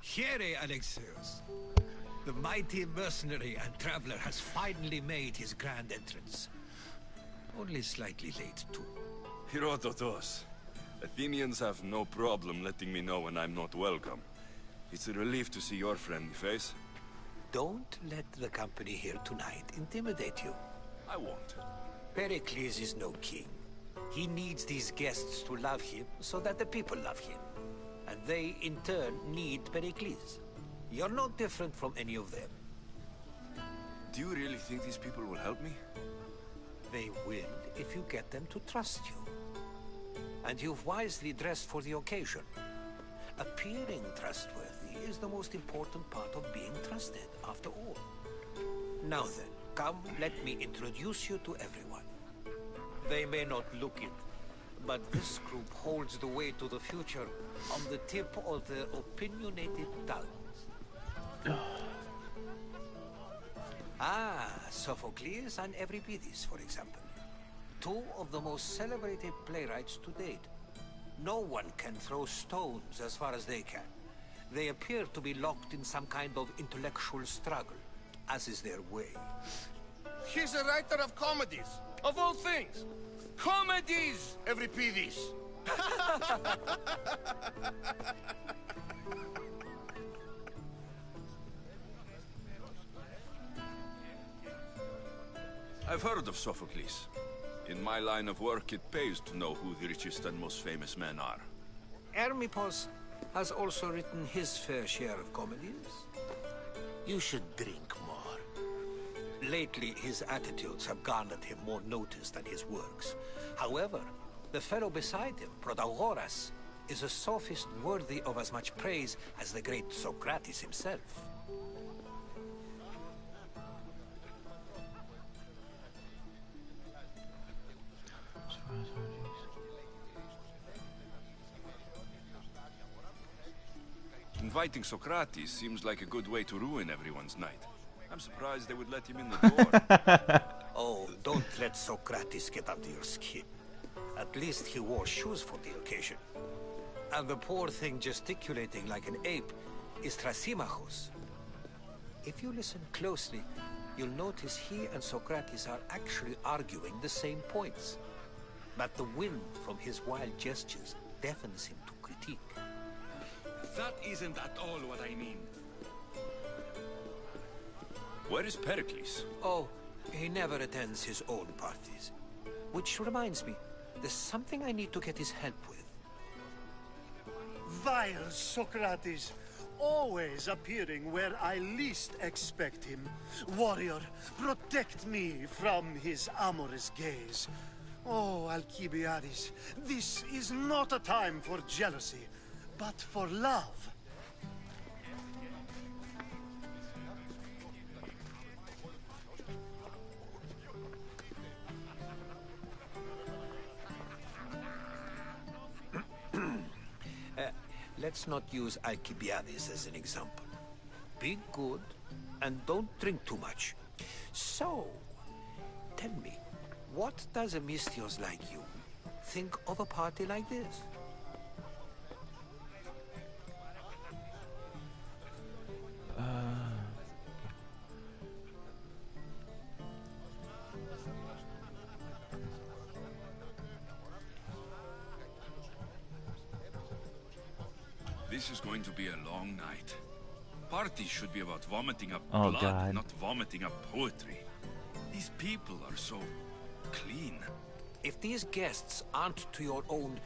Here, Alexios. The mighty mercenary and traveler has finally made his grand entrance. Only slightly late, too. Herodotus. Athenians have no problem letting me know when I'm not welcome. It's a relief to see your friendly face. Don't let the company here tonight intimidate you. I won't. Pericles is no king. He needs these guests to love him so that the people love him. And they, in turn, need Pericles. You're no different from any of them. Do you really think these people will help me? They will if you get them to trust you. And you've wisely dressed for the occasion. Appearing trustworthy is the most important part of being trusted, after all. Now then, come, let me introduce you to everyone. They may not look it, but this group holds the way to the future on the tip of their opinionated tongues. Sophocles and Euripides, for example. Two of the most celebrated playwrights to date. No one can throw stones as far as they can. They appear to be locked in some kind of intellectual struggle, as is their way. He's a writer of comedies, of all things. Comedies, Euripides. I've heard of Sophocles. In my line of work, it pays to know who the richest and most famous men are. Hermippos has also written his fair share of comedies. You should drink more. Lately, his attitudes have garnered him more notice than his works. However, the fellow beside him, Protagoras, is a sophist worthy of as much praise as the great Socrates himself. Inviting Socrates seems like a good way to ruin everyone's night. I'm surprised they would let him in the door. Oh, don't let Socrates get under your skin. At least he wore shoes for the occasion. And the poor thing gesticulating like an ape is Thrasymachus. If you listen closely, you'll notice he and Socrates are actually arguing the same points. But the wind from his wild gestures deafens him to critique. That isn't at all what I mean. Where is Pericles? Oh, he never attends his own parties. Which reminds me, there's something I need to get his help with. Vile Socrates, always appearing where I least expect him. Warrior, protect me from his amorous gaze. Oh, Alcibiades, this is not a time for jealousy, but for love. Let's not use Alcibiades as an example. Be good, and don't drink too much. So, tell me, what does a Misthios like you think of a party like this? This is going to be a long night. Parties should be about vomiting up Oh, blood, God. not vomiting up poetry. These people are so clean. If these guests aren't to your own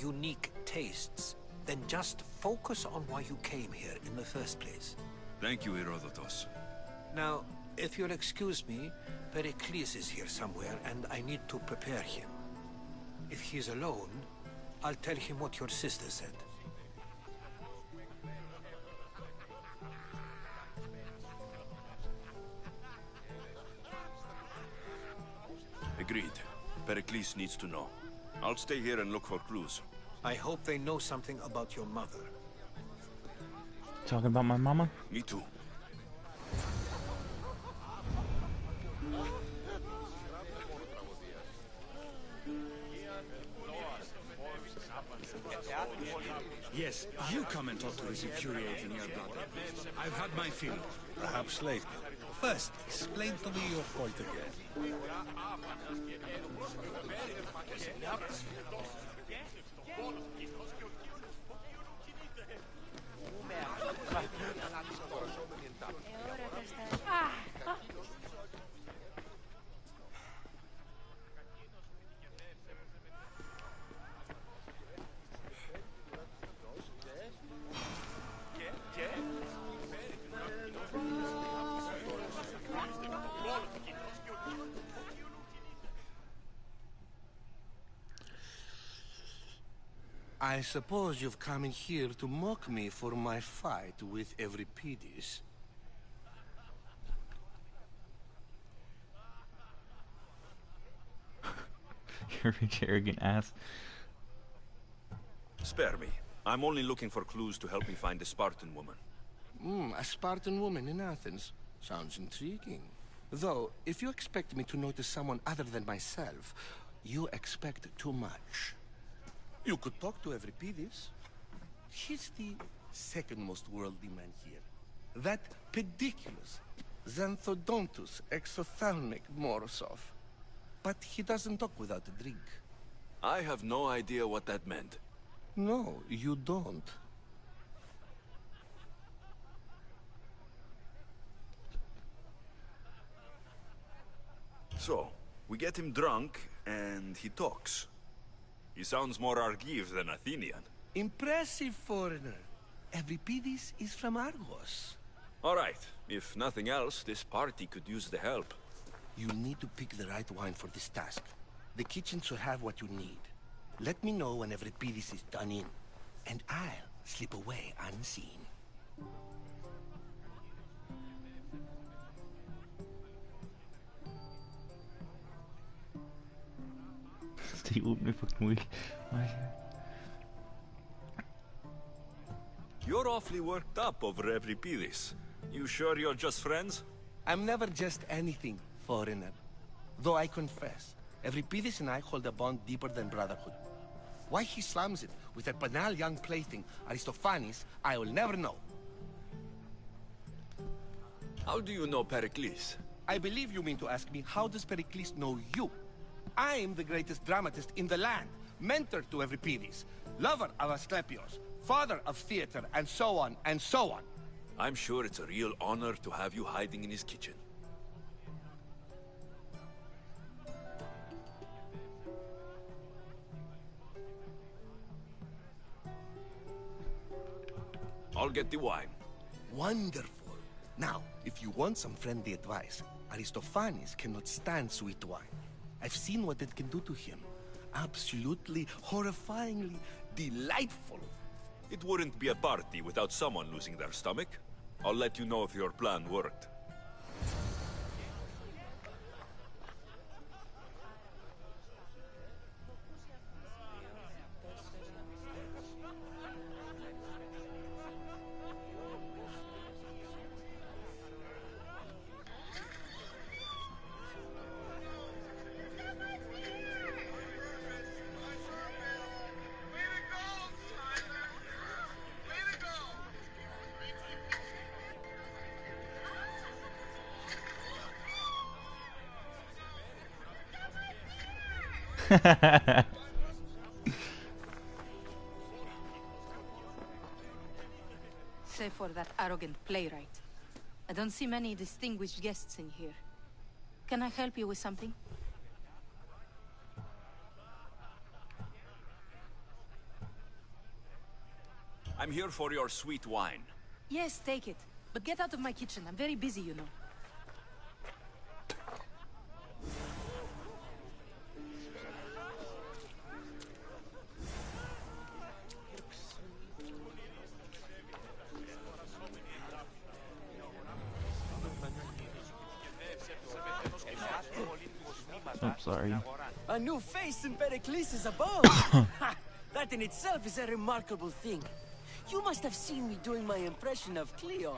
unique tastes, then just focus on why you came here in the first place. Thank you, Herodotus. Now, if you'll excuse me, Pericles is here somewhere, and I need to prepare him. If he's alone, I'll tell him what your sister said. Agreed. Pericles needs to know. I'll stay here and look for clues. I hope they know something about your mother. Talking about my mama? Me too. Yes, you come and talk to this infuriating young brother. I've had my fill. Perhaps later. First, explain to me your point again. I suppose you've come in here to mock me for my fight with Euripides. You're a rich, arrogant ass. Spare me. I'm only looking for clues to help me find a Spartan woman. A Spartan woman in Athens. Sounds intriguing. Though, if you expect me to notice someone other than myself, you expect too much. You could talk to Euripides. He's the second most worldly man here. That pediculous Xanthodontus exophthalmic Morosov. But he doesn't talk without a drink. I have no idea what that meant. No, you don't. So, we get him drunk, and he talks. He sounds more Argive than Athenian. Impressive, foreigner. Euripides is from Argos. All right. If nothing else, this party could use the help. You need to pick the right wine for this task. The kitchen should have what you need. Let me know when Euripides is done in, and I'll slip away unseen. Det er med fucking weak. You're awfully worked up over Euripides. You sure you're just friends? I'm never just anything, foreigner. Though I confess, Euripides and I hold a bond deeper than brotherhood. Why he slams it with that banal young plaything, Aristophanes, I will never know. How do you know Pericles? I believe you mean to ask me, how does Pericles know you? I am the greatest dramatist in the land, mentor to Euripides, lover of Asclepios, father of theater, and so on, and so on. I'm sure it's a real honor to have you hiding in his kitchen. I'll get the wine. Wonderful. Now, if you want some friendly advice, Aristophanes cannot stand sweet wine. I've seen what it can do to him. Absolutely, horrifyingly delightful. It wouldn't be a party without someone losing their stomach. I'll let you know if your plan worked. Save for that arrogant playwright. I don't see many distinguished guests in here. Can I help you with something? I'm here for your sweet wine. Yes, take it. But get out of my kitchen. I'm very busy, you know. Oh, sorry. A new face in Pericles' abode! That in itself is a remarkable thing. You must have seen me doing my impression of Cleon.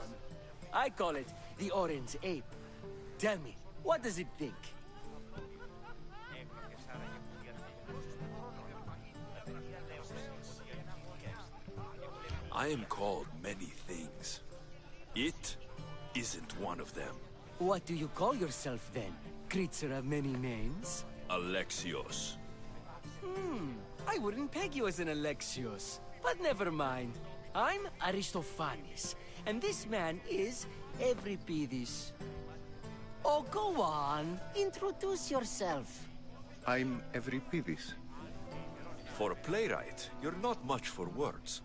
I call it the Orange Ape. Tell me, what does it think? I am called many things. It isn't one of them. What do you call yourself then? Creature of many names? Alexios. I wouldn't peg you as an Alexios. But never mind. I'm Aristophanes, and this man is Evripidis. Oh, go on. Introduce yourself. I'm Evripidis. For a playwright, you're not much for words.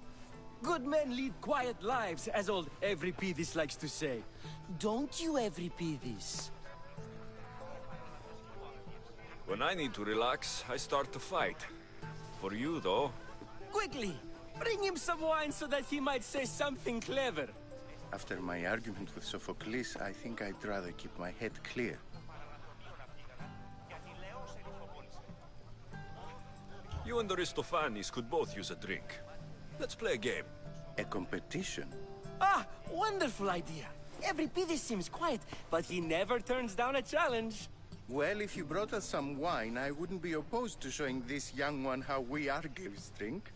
Good men lead quiet lives, as old Evripidis likes to say. Don't you, Evripidis? When I need to relax, I start to fight. For you, though, Quickly, bring him some wine so that he might say something clever. After my argument with Sophocles, I think I'd rather keep my head clear. you and Aristophanes could both use a drink. Let's play a game. A competition? Ah, wonderful idea. Evripidis seems quiet, but he never turns down a challenge. Well, if you brought us some wine, I wouldn't be opposed to showing this young one how we Argives drink.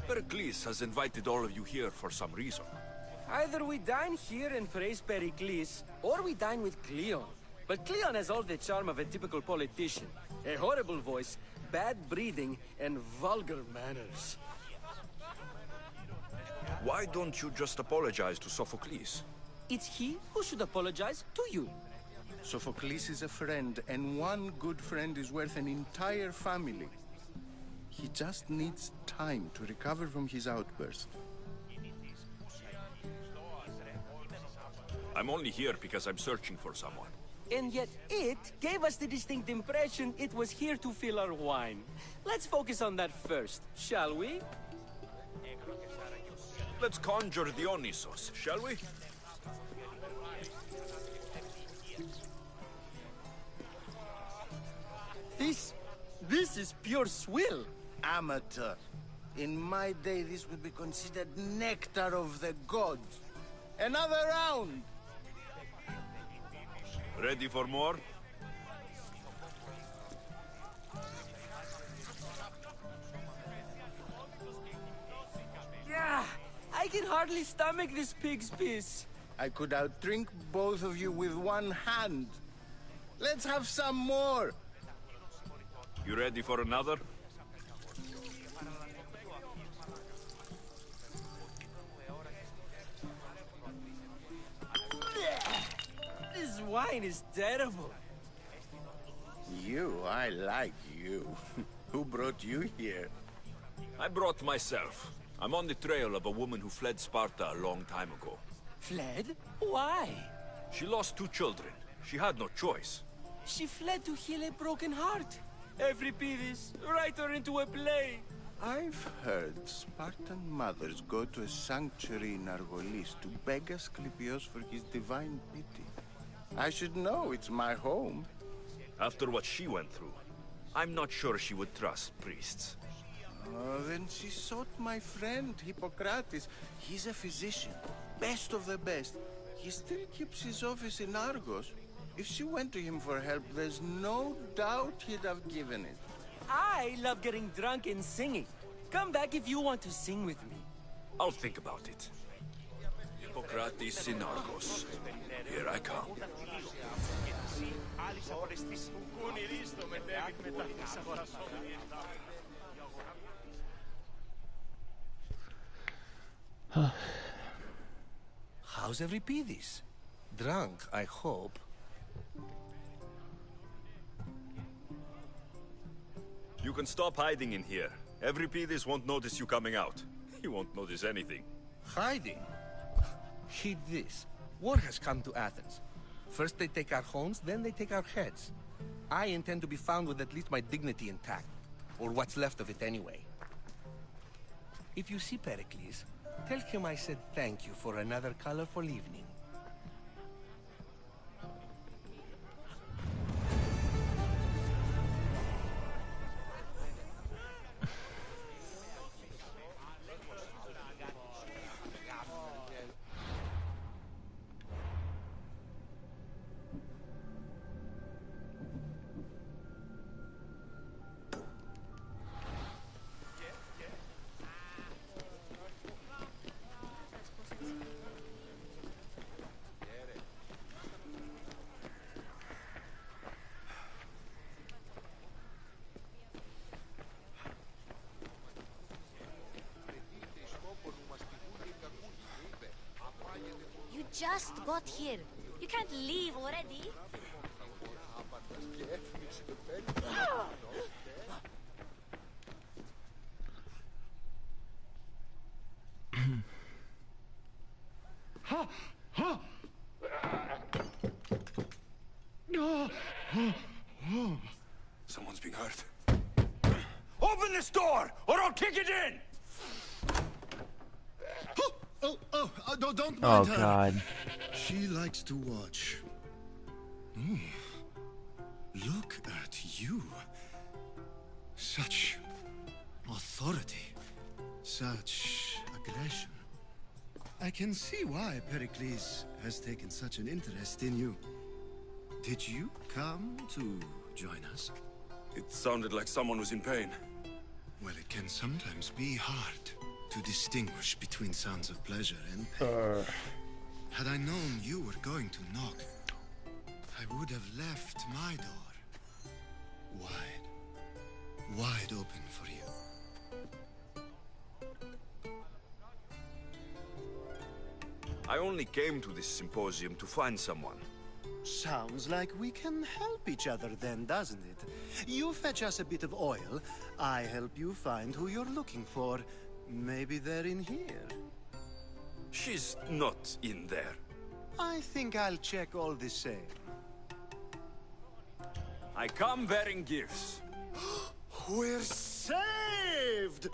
Pericles has invited all of you here for some reason. Either we dine here and praise Pericles, or we dine with Cleon. But Cleon has all the charm of a typical politician. A horrible voice, bad breeding, and vulgar manners. Why don't you just apologize to Sophocles? It's he who should apologize to you. Sophocles is a friend, and one good friend is worth an entire family. He just needs time to recover from his outburst. I'm only here because I'm searching for someone. And yet it gave us the distinct impression it was here to fill our wine. Let's focus on that first, shall we? Let's conjure Dionysos, shall we? This is pure swill. Amateur. In my day, this would be considered nectar of the gods. Another round! Ready for more? Yeah, I can hardly stomach this pig's piss. I could outdrink both of you with one hand. Let's have some more! You ready for another? This wine is terrible. I like you. Who brought you here? I brought myself. I'm on the trail of a woman who fled Sparta a long time ago. Fled? Why? She lost 2 children. She had no choice. She fled to heal a broken heart. Evripidis, write her into a play. I've heard Spartan mothers go to a sanctuary in Argolis to beg Asclepios for his divine pity. I should know, it's my home. After what she went through, I'm not sure she would trust priests. Then she sought my friend, Hippocrates. He's a physician, best of the best. He still keeps his office in Argos. If she went to him for help, there's no doubt he'd have given it. I love getting drunk and singing. Come back if you want to sing with me. I'll think about it. Hippocrates in Argos. Here I come. How's Evripidis? Drunk, I hope. You can stop hiding in here. Evripidis won't notice you coming out. He won't notice anything. Hiding? Heed this. War has come to Athens. First they take our homes, then they take our heads. I intend to be found with at least my dignity intact. Or what's left of it anyway. If you see Pericles, tell him I said thank you for another colorful evening. just got here. You can't leave already. Someone's being hurt. Open this door, or I'll kick it in! Don't mind Oh her. God. She likes to watch. Look at you. Such authority. Such aggression. I can see why Pericles has taken such an interest in you. Did you come to join us? It sounded like someone was in pain. Well, it can sometimes be hard to distinguish between sounds of pleasure and pain. Had I known you were going to knock, I would have left my door wide open for you. I only came to this symposium to find someone. Sounds like we can help each other then, doesn't it? You fetch us a bit of oil, I help you find who you're looking for. Maybe they're in here. She's not in there. I think I'll check all the same. I come bearing gifts. We're saved!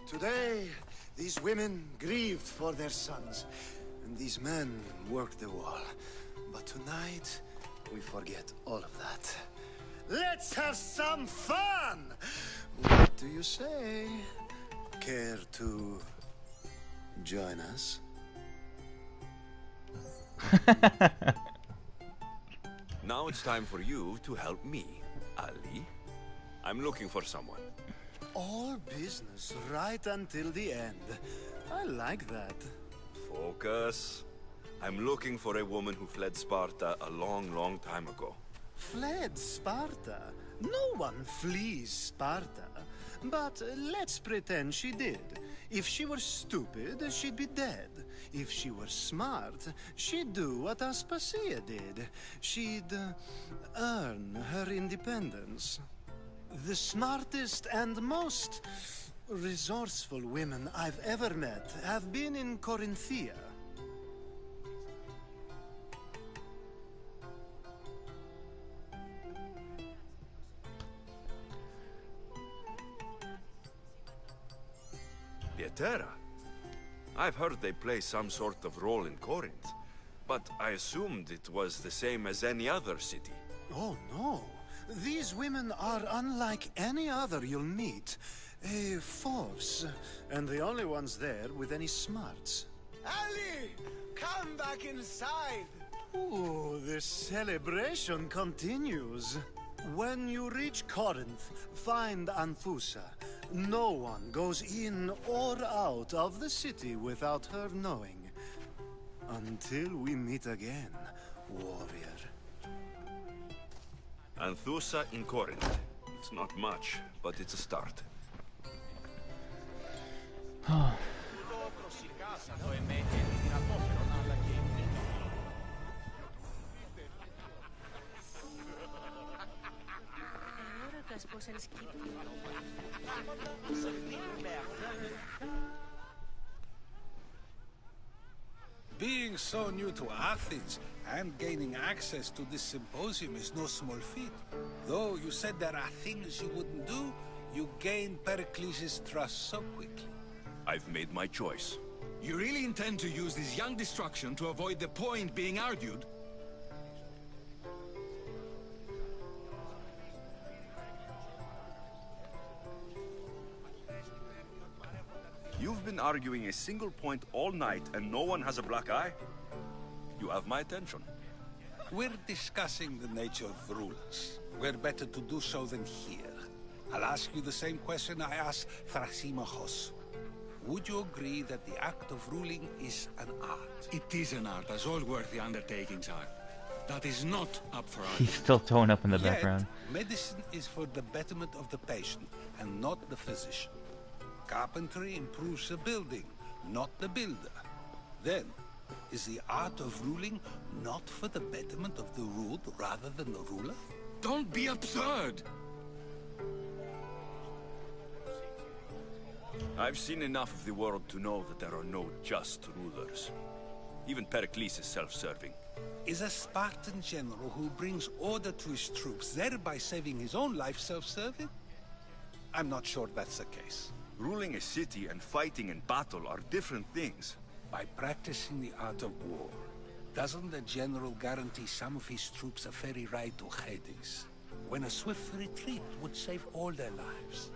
Today, these women grieved for their sons, and these men worked the wall. But tonight, we forget all of that. Let's have some fun! What do you say? Care to join us? Now it's time for you to help me, Ali. I'm looking for someone. All business right until the end. I like that. Focus. I'm looking for a woman who fled Sparta a long, long time ago. Fled Sparta? No one flees Sparta. But let's pretend she did. If she were stupid, she'd be dead. If she were smart, she'd do what Aspasia did. She'd earn her independence. The smartest and most resourceful women I've ever met have been in Corinthia. Pietera. I've heard they play some sort of role in Corinth, but I assumed it was the same as any other city. Oh, no. These women are unlike any other you'll meet. A force, and the only ones there with any smarts. Ali! Come back inside! Ooh, the celebration continues. When you reach Corinth, find Anthusa. No one goes in or out of the city without her knowing. Until we meet again, warrior. Anthusa in Corinth. It's not much, but it's a start. Being so new to Athens and gaining access to this symposium is no small feat. Though you said there are things you wouldn't do, you gained Pericles' trust so quickly. I've made my choice. You really intend to use this young destruction to avoid the point being argued? You've been arguing a single point all night and no one has a black eye? You have my attention. We're discussing the nature of rulers. Where better to do so than here? I'll ask you the same question I asked Thrasymachos. Would you agree that the act of ruling is an art? It is an art, as all worthy undertakings are. That is not up for argument. He's still throwing up in the background. Medicine is for the betterment of the patient, and not the physician. Carpentry improves the building, not the builder. Then, Is the art of ruling not for the betterment of the ruled rather than the ruler? Don't be absurd! I've seen enough of the world to know that there are no just rulers. Even Pericles is self-serving. Is a Spartan general who brings order to his troops, thereby saving his own life, self-serving? I'm not sure that's the case. Ruling a city and fighting in battle are different things. By practicing the art of war, doesn't the general guarantee some of his troops a ferry ride to Hades, when a swift retreat would save all their lives?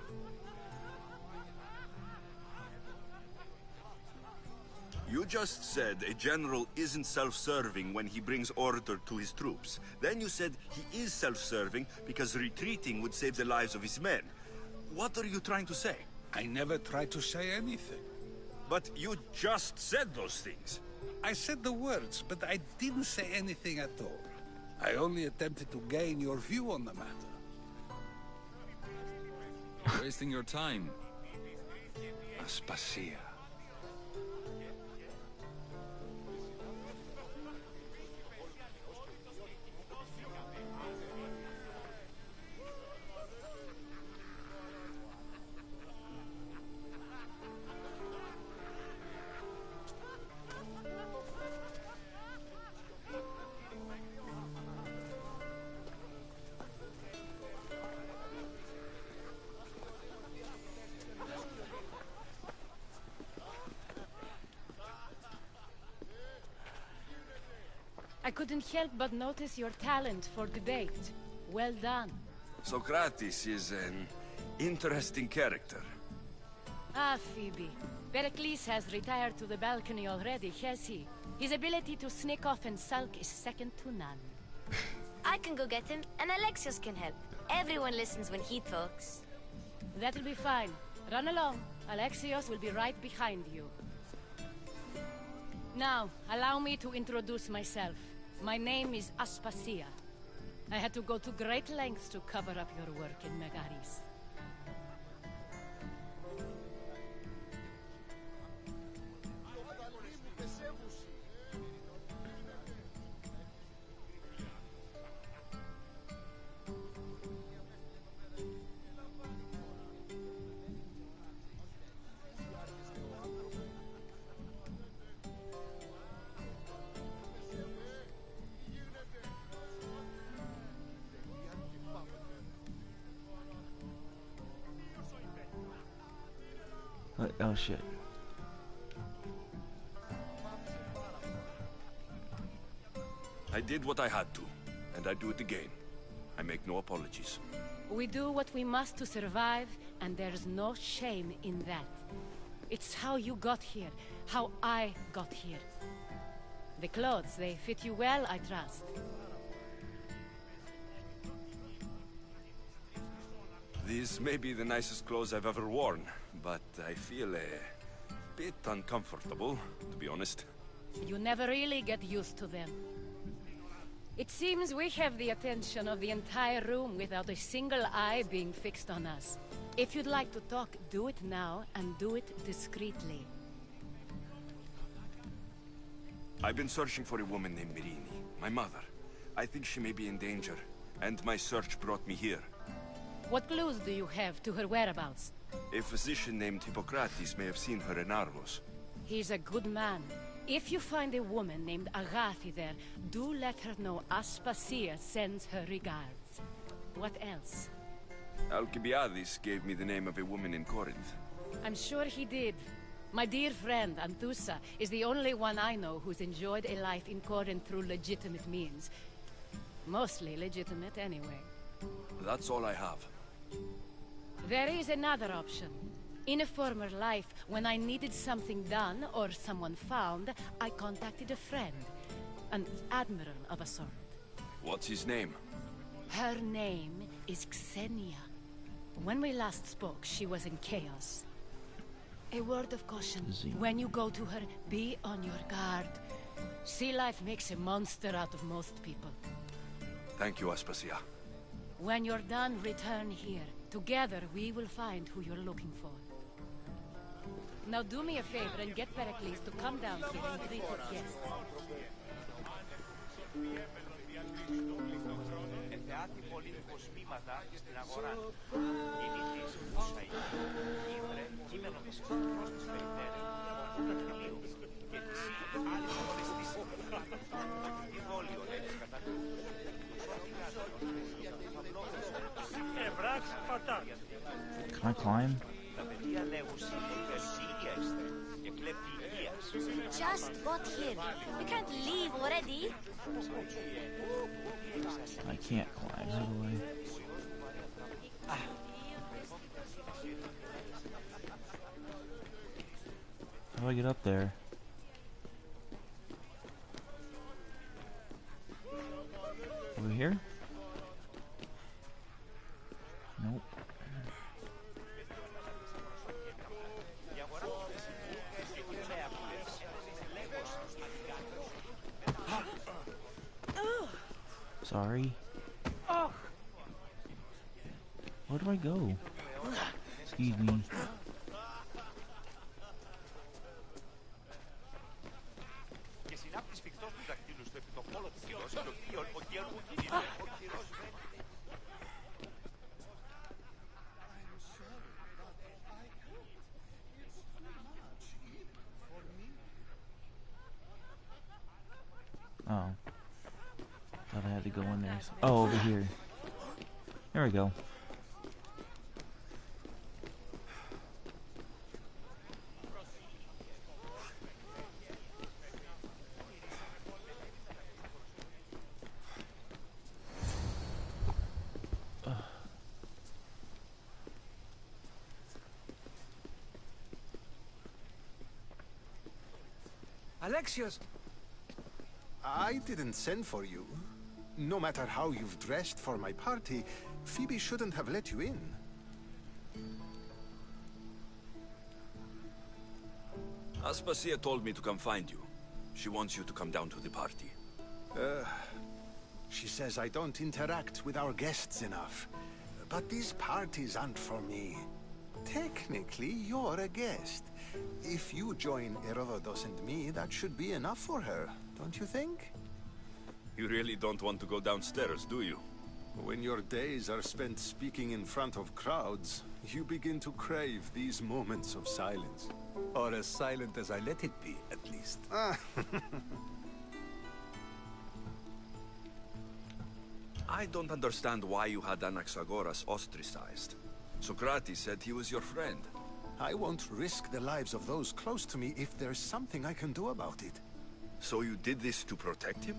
You just said a general isn't self-serving when he brings order to his troops. Then you said he is self-serving because retreating would save the lives of his men. What are you trying to say? I never tried to say anything. But you just said those things. I said the words, but I didn't say anything at all. I only attempted to gain your view on the matter. You're wasting your time. Aspasia. I couldn't help but notice your talent for debate. Well done. Socrates is an interesting character. Ah, Phoebe. Pericles has retired to the balcony already, has he? His ability to sneak off and sulk is second to none. I can go get him, and Alexios can help. Everyone listens when he talks. That'll be fine. Run along. Alexios will be right behind you. Now, allow me to introduce myself. My name is Aspasia. I had to go to great lengths to cover up your work in Megaris. Oh shit. I did what I had to, and I do it again. I make no apologies. We do what we must to survive, and there's no shame in that. It's how you got here, how I got here. The clothes, they fit you well, I trust. These may be the nicest clothes I've ever worn, but I feel a bit uncomfortable, to be honest. You never really get used to them. It seems we have the attention of the entire room without a single eye being fixed on us. If you'd like to talk, do it now, and do it discreetly. I've been searching for a woman named Mirini, my mother. I think she may be in danger, and my search brought me here. What clues do you have to her whereabouts? A physician named Hippocrates may have seen her in Argos. He's a good man. If you find a woman named Agathi there, do let her know Aspasia sends her regards. What else? Alcibiades gave me the name of a woman in Corinth. I'm sure he did. My dear friend, Anthusa, is the only one I know who's enjoyed a life in Corinth through legitimate means. Mostly legitimate, anyway. That's all I have. There is another option. In a former life, when I needed something done or someone found, I contacted a friend. An admiral of a sort. What's his name? Her name is Xenia. When we last spoke, she was in chaos. A word of caution. When you go to her, be on your guard. Sea life makes a monster out of most people. Thank you, Aspasia. When you're done, return here. Together, we will find who you're looking for. Now do me a favor and get Pericles to come down here and greet his guests. Can I climb? Just got here. We can't leave already. I can't climb. How do I? How do I get up there? Over here? Nope. Sorry. Where do I go? Excuse me. Oh. Thought I had to go in there. Oh, over here. There we go. Alexios! I didn't send for you. No matter how you've dressed for my party, Phoebe shouldn't have let you in. Aspasia told me to come find you. She wants you to come down to the party. She says I don't interact with our guests enough. But these parties aren't for me. Technically, you're a guest. If you join Herodotus and me, that should be enough for her, don't you think? You really don't want to go downstairs, do you? When your days are spent speaking in front of crowds, you begin to crave these moments of silence. Or as silent as I let it be, at least. I don't understand why you had Anaxagoras ostracized. Socrates said he was your friend. I won't risk the lives of those close to me if there's something I can do about it. So you did this to protect him?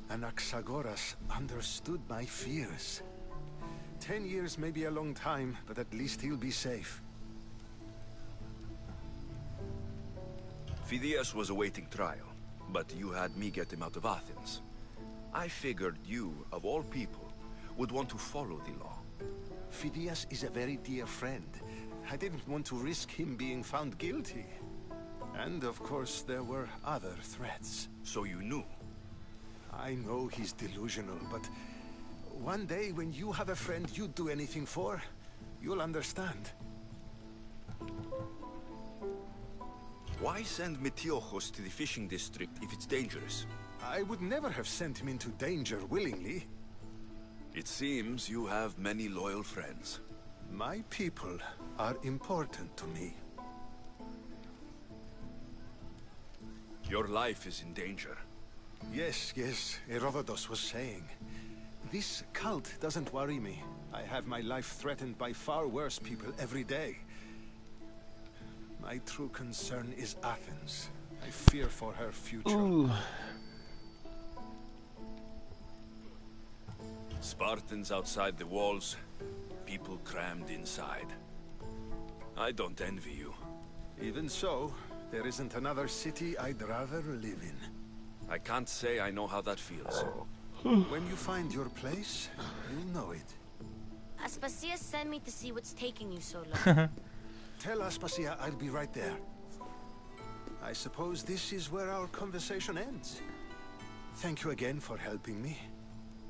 Anaxagoras understood my fears. 10 years may be a long time, but at least he'll be safe. Phidias was awaiting trial, but you had me get him out of Athens. I figured you, of all people, would want to follow the law. Phidias is a very dear friend. I didn't want to risk him being found guilty. And of course, there were other threats. So you knew? I know he's delusional, but one day when you have a friend you'd do anything for, you'll understand. Why send Metiochos to the fishing district if it's dangerous? I would never have sent him into danger willingly. It seems you have many loyal friends. My people are important to me. Your life is in danger. Yes, Herodotus was saying. This cult doesn't worry me. I have my life threatened by far worse people every day. My true concern is Athens. I fear for her future. Ooh. Spartans outside the walls, people crammed inside. I don't envy you. Even so, there isn't another city I'd rather live in. I can't say I know how that feels. When you find your place, you'll know it. Aspasia sent me to see what's taking you so long. Tell Aspasia I'll be right there. I suppose this is where our conversation ends. Thank you again for helping me.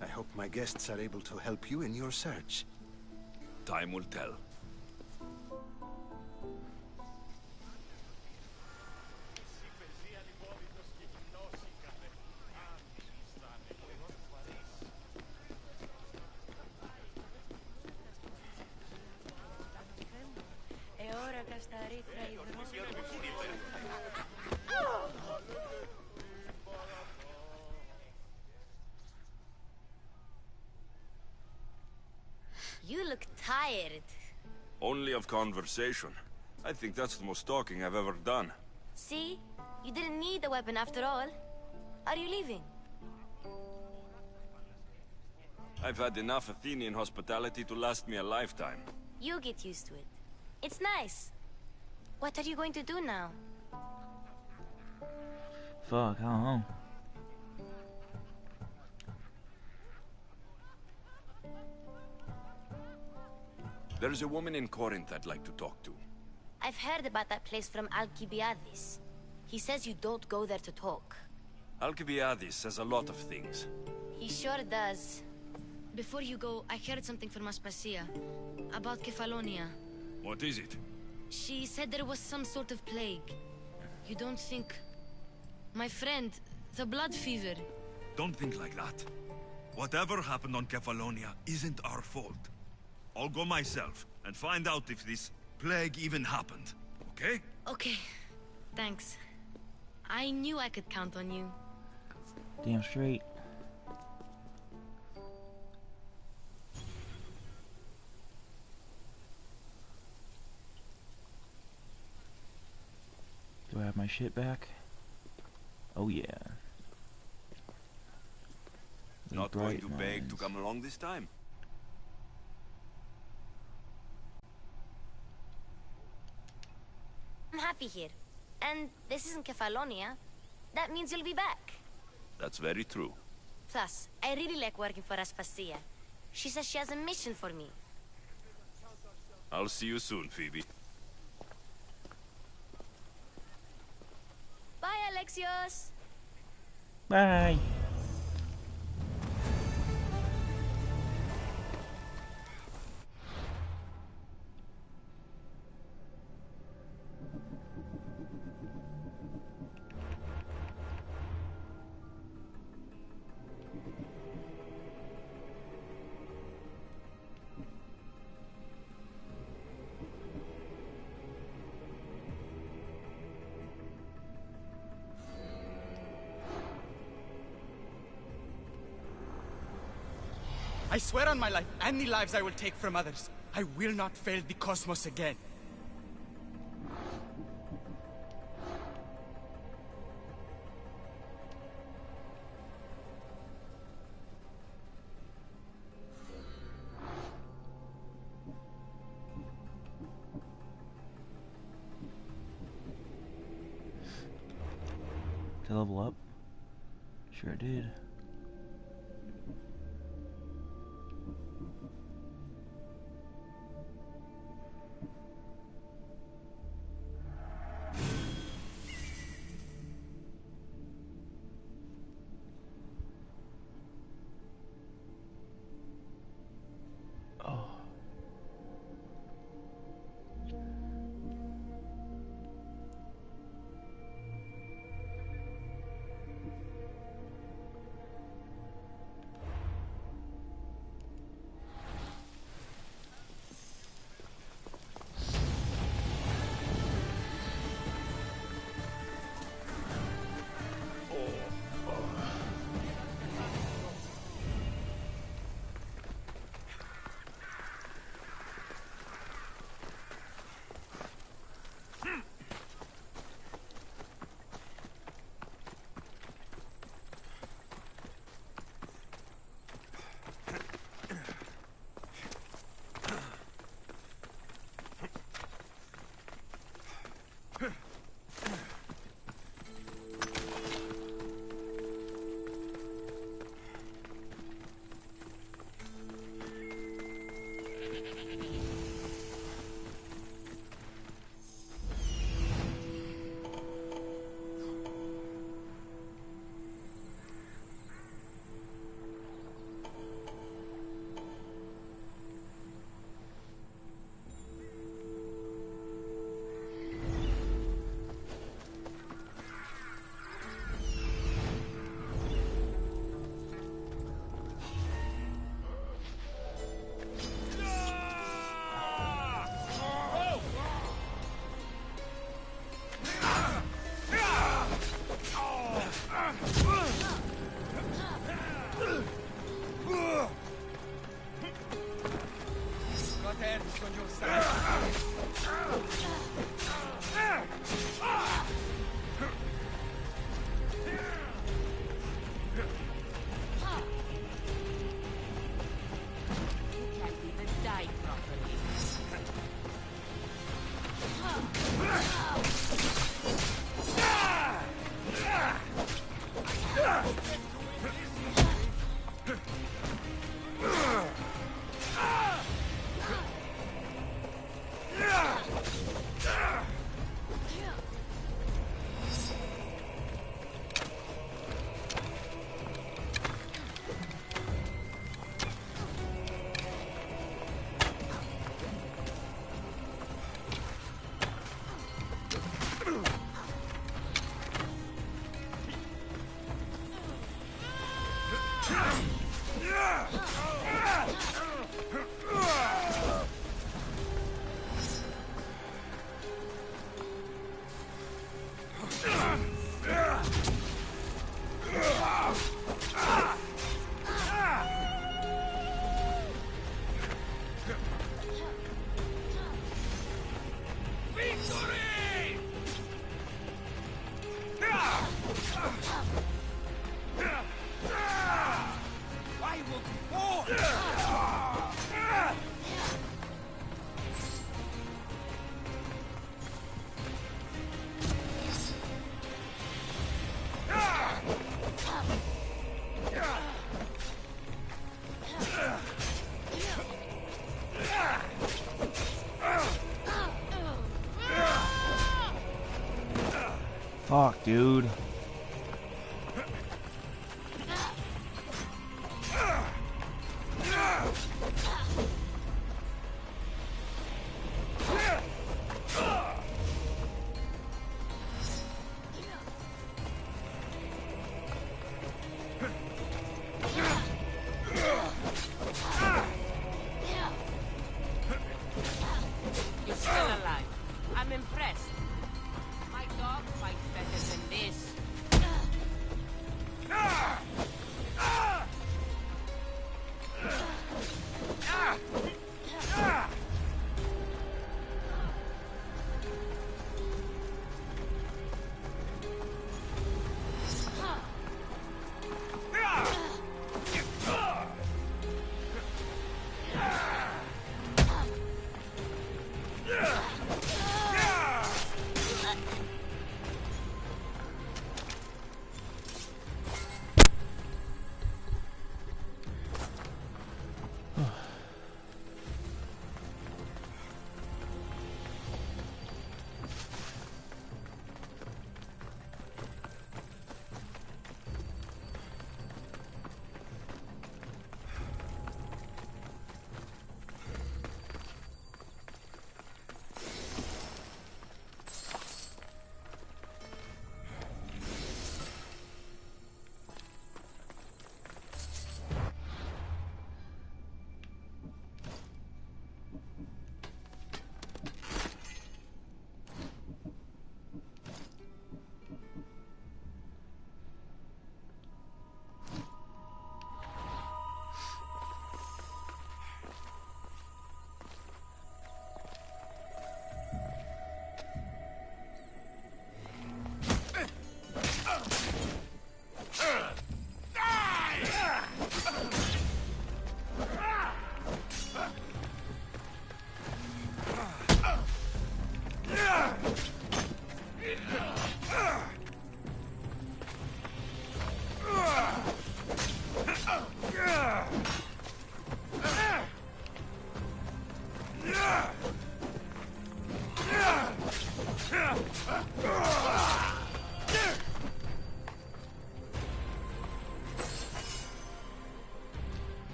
I hope my guests are able to help you in your search. Time will tell. scared. Only of conversation. I think that's the most talking I've ever done. See? You didn't need the weapon after all. Are you leaving? I've had enough Athenian hospitality to last me a lifetime. You get used to it. It's nice. What are you going to do now? Fuck, I don't know. There's a woman in Corinth I'd like to talk to. I've heard about that place from Alcibiades. He says you don't go there to talk. Alcibiades says a lot of things. He sure does. Before you go, I heard something from Aspasia about Kefalonia. What is it? She said there was some sort of plague. You don't think... My friend, the blood fever. Don't think like that. Whatever happened on Kefalonia isn't our fault. I'll go myself and find out if this plague even happened, okay? Okay, thanks. I knew I could count on you. Damn straight. Do I have my shit back? Oh yeah. Not going to Bright beg to lines. come along this time. I'm happy here. And this isn't Kefalonia. That means you'll be back. That's very true. Plus, I really like working for Aspasia. She says she has a mission for me. I'll see you soon, Phoebe. Bye, Alexios! Bye. I swear on my life and the lives I will take from others, I will not fail the cosmos again. To level up? Sure did. Fuck, dude. You're still alive. I'm impressed. My dog fights better than this.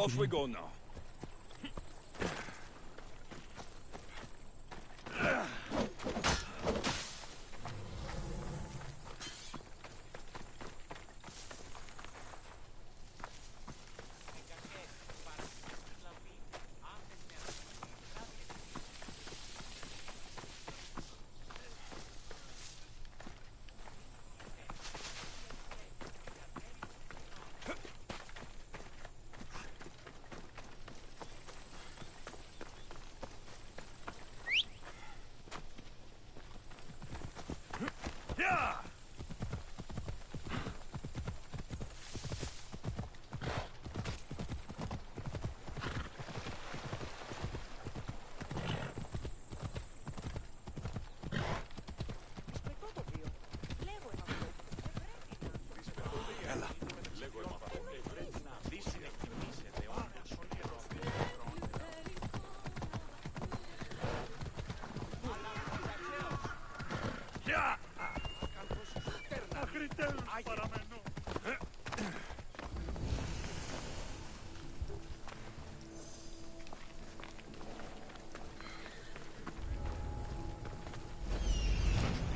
Off we go now.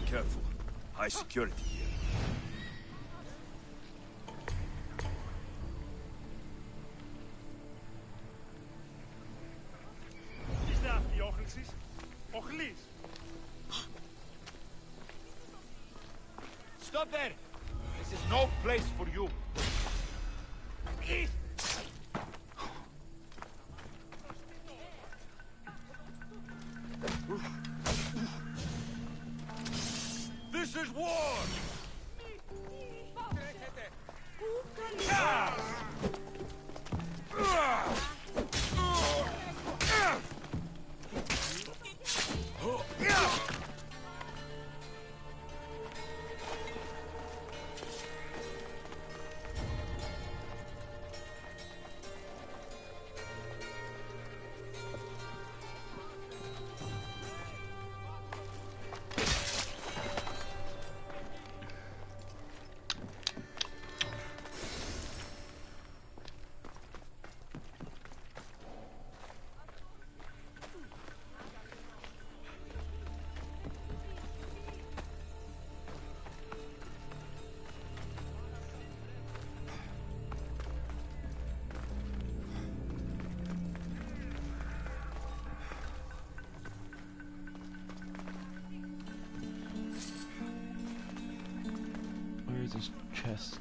Careful. High security here. Είστε αυτοί όχλησης? Οχλής! Stop there! This is no place for you. This is war! Where is this chest?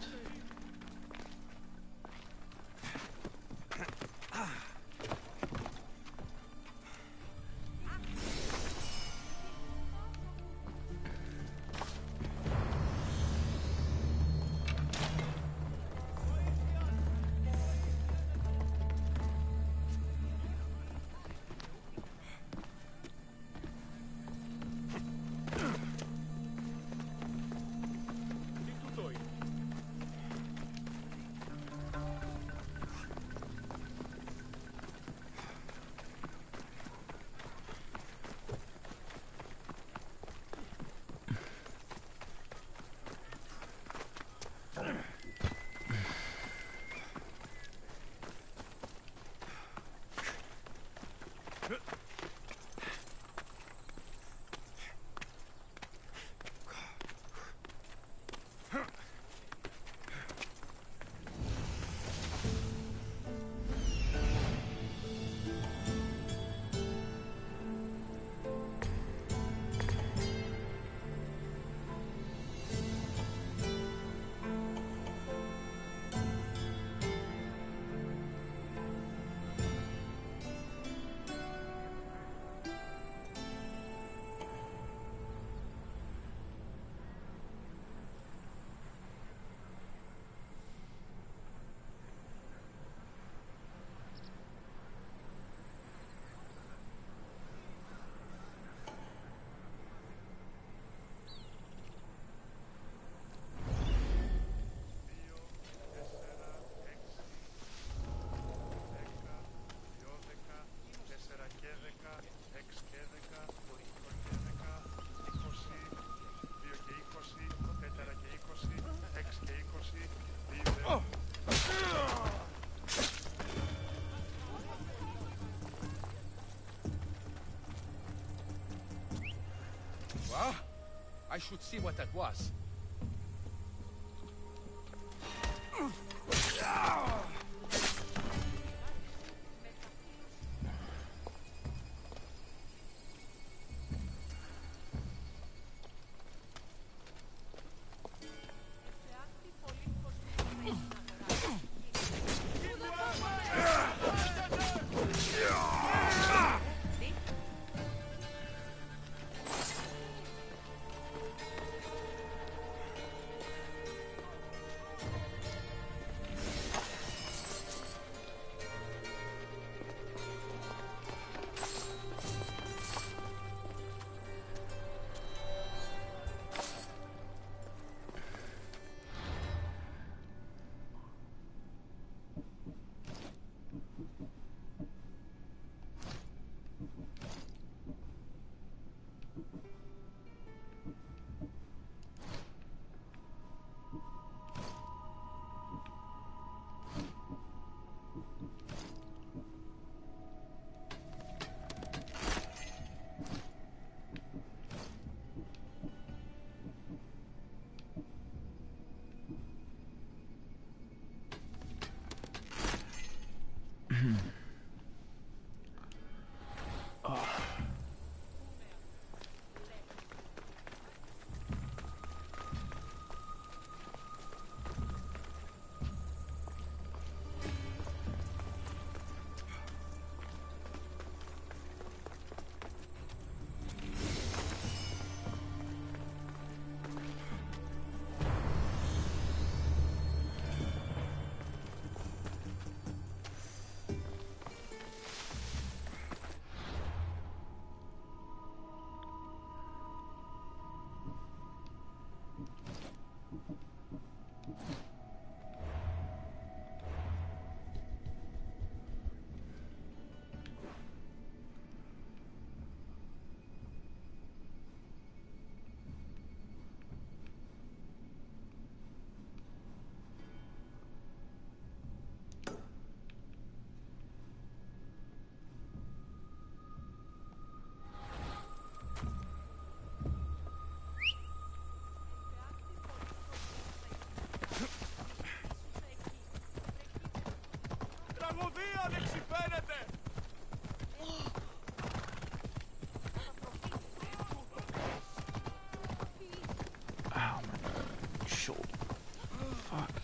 I should see what that was. Τραγωδία δεξι φαίνεται! Ow, my shoulder. Fuck.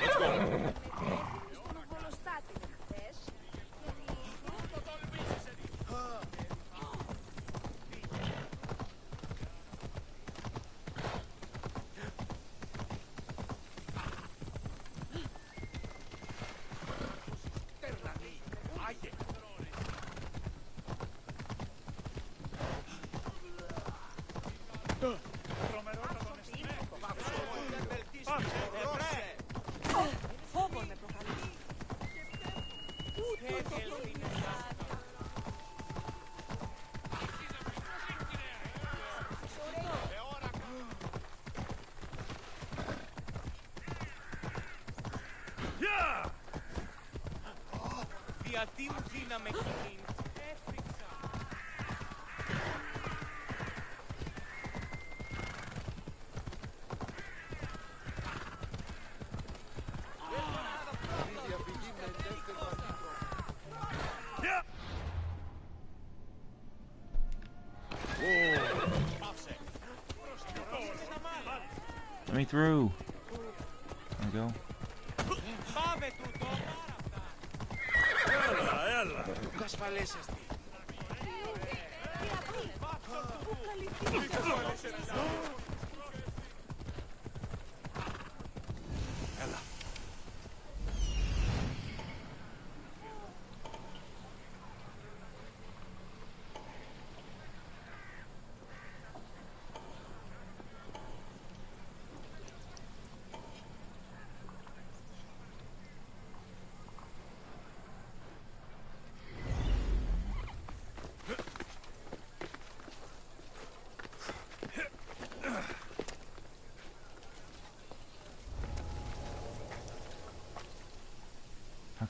Let's go. Γιατί μου δίναμε κοινή. Έφυξα. Let me through. There we go.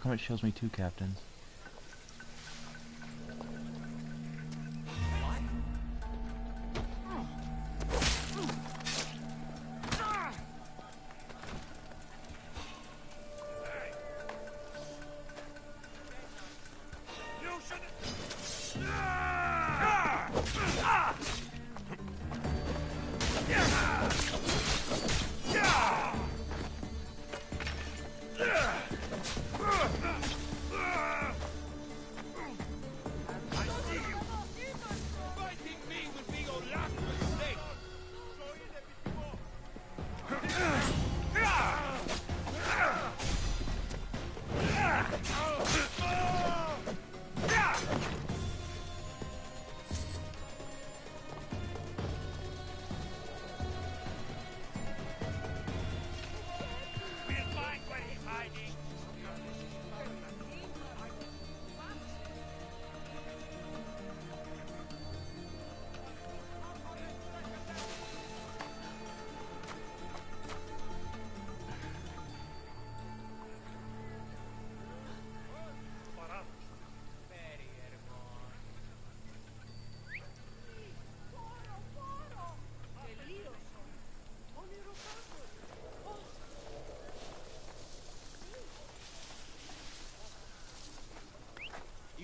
come it shows me two captains?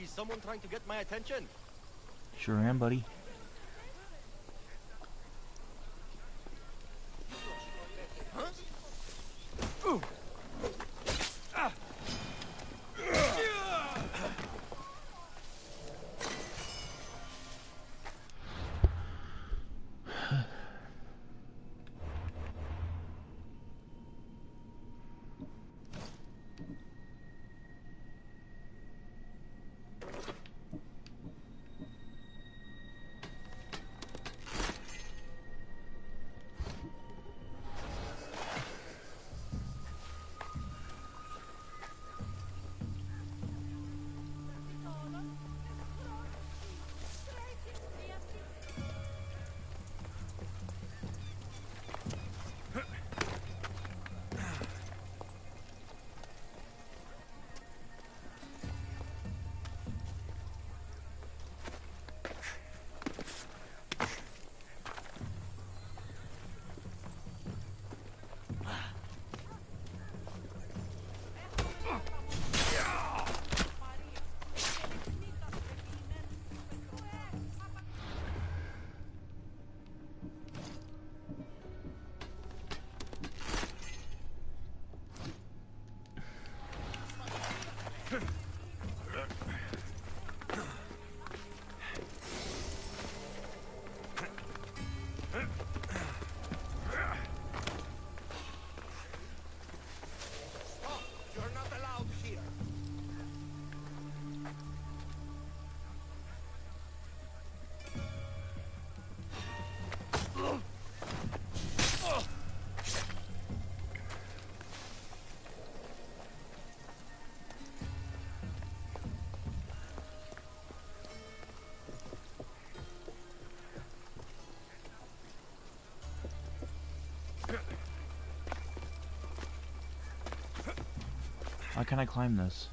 Is someone trying to get my attention? Sure am, buddy. How can I climb this?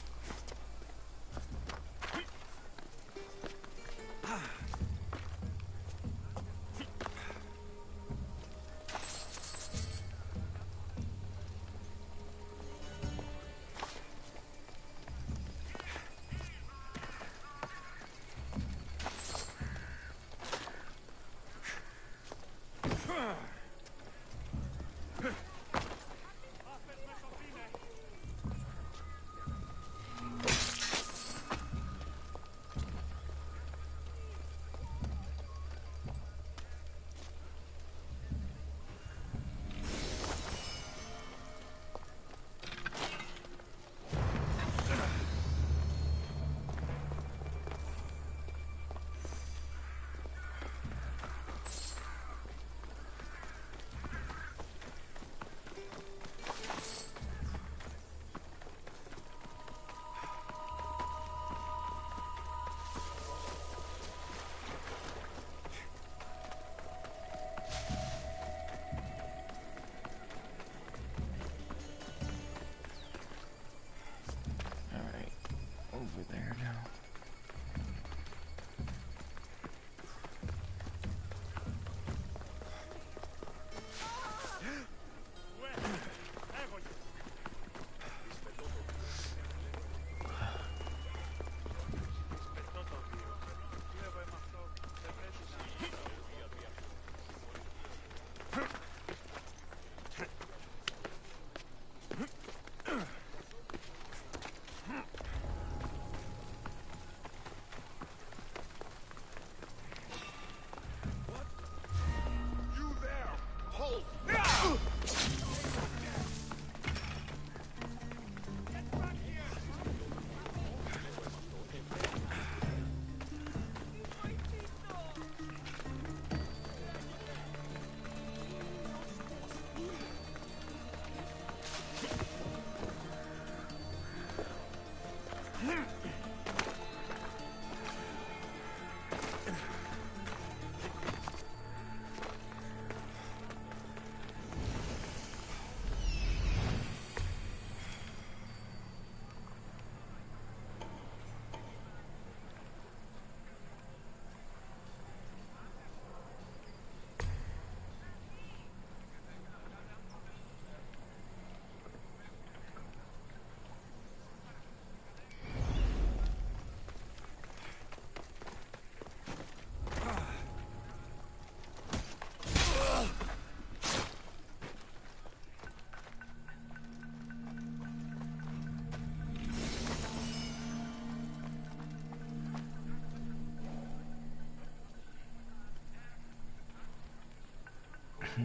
Keep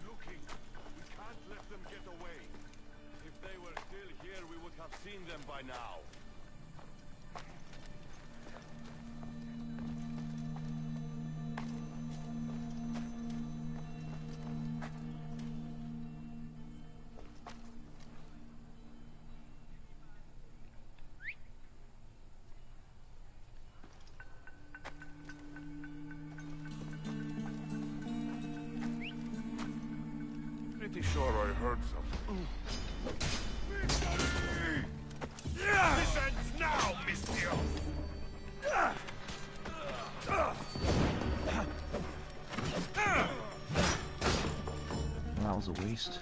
looking. We can't let them get away. If they were still here, we would have seen them by now. Pretty sure I heard something. This ends now, Mistio! That was a waste.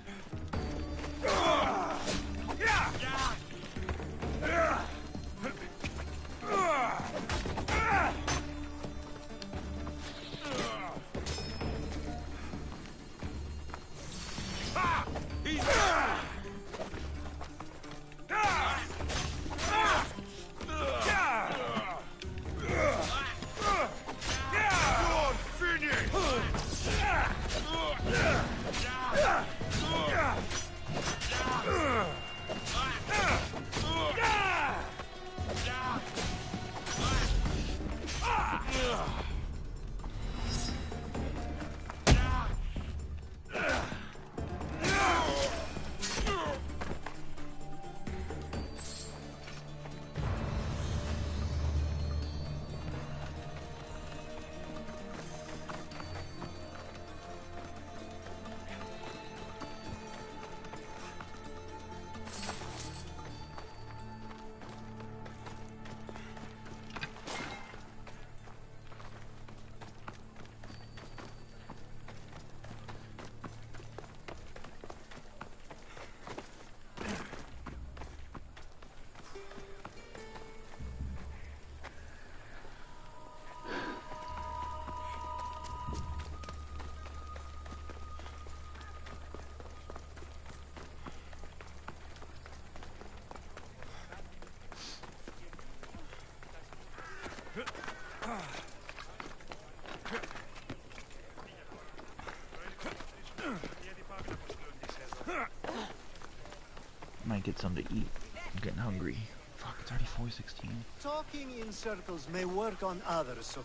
Might get something to eat. I'm getting hungry. Fuck, it's already 4:16. Talking in circles may work on others, so...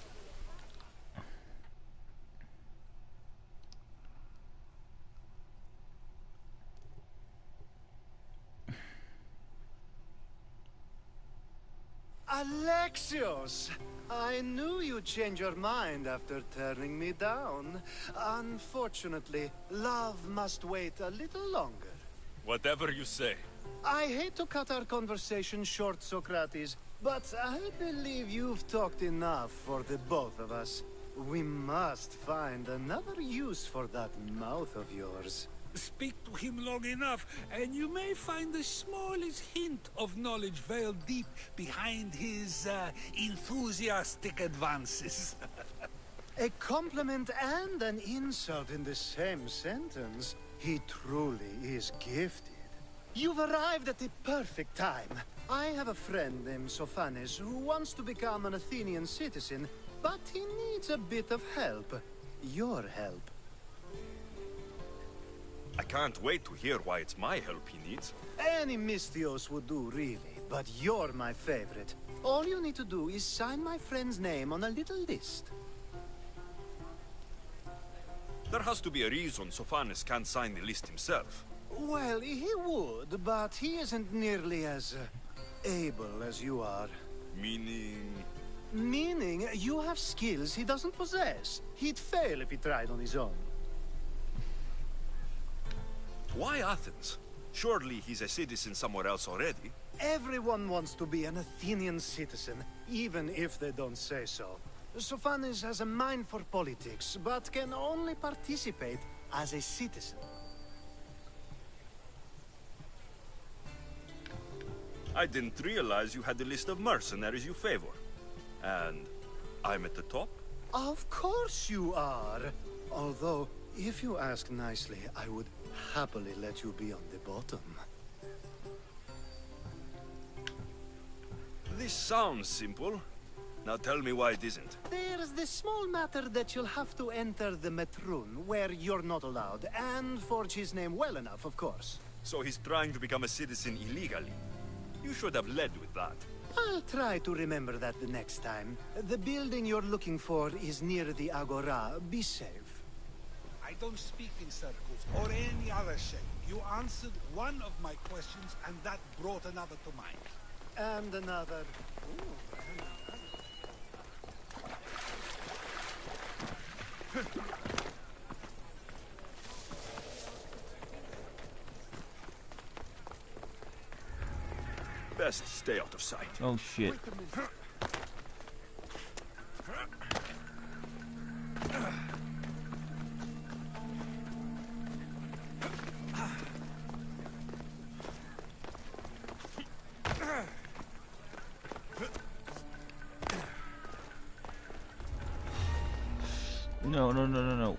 Alexios! I knew you'd change your mind after turning me down. Unfortunately, love must wait a little longer. Whatever you say. I hate to cut our conversation short, Socrates, but I believe you've talked enough for the both of us. We must find another use for that mouth of yours. Speak to him long enough, and you may find the smallest hint of knowledge veiled deep behind his enthusiastic advances. A compliment and an insult in the same sentence. He truly is gifted. You've arrived at the perfect time. I have a friend named Sophanes who wants to become an Athenian citizen, but he needs a bit of help. Your help. I can't wait to hear why it's my help he needs. Any Mystios would do, really, but you're my favorite. All you need to do is sign my friend's name on a little list. There has to be a reason Sophanes can't sign the list himself. Well, he would, but he isn't nearly as able as you are. Meaning... Meaning, you have skills he doesn't possess. He'd fail if he tried on his own. Why Athens? Surely he's a citizen somewhere else already. Everyone wants to be an Athenian citizen, even if they don't say so. Sophanes has a mind for politics, but can only participate as a citizen. I didn't realize you had the list of mercenaries you favor. And I'm at the top? Of course you are. Although, if you ask nicely, I would happily let you be on the bottom. This sounds simple. Now tell me why it isn't. There's this small matter that you'll have to enter the Metrun, where you're not allowed, and forge his name well enough, of course. So he's trying to become a citizen illegally. You should have led with that. I'll try to remember that the next time. The building you're looking for is near the Agora. Be safe. I don't speak in circles or any other shape. You answered one of my questions, and that brought another to mind. And another. Best stay out of sight. Oh shit. No, no, no, no, no.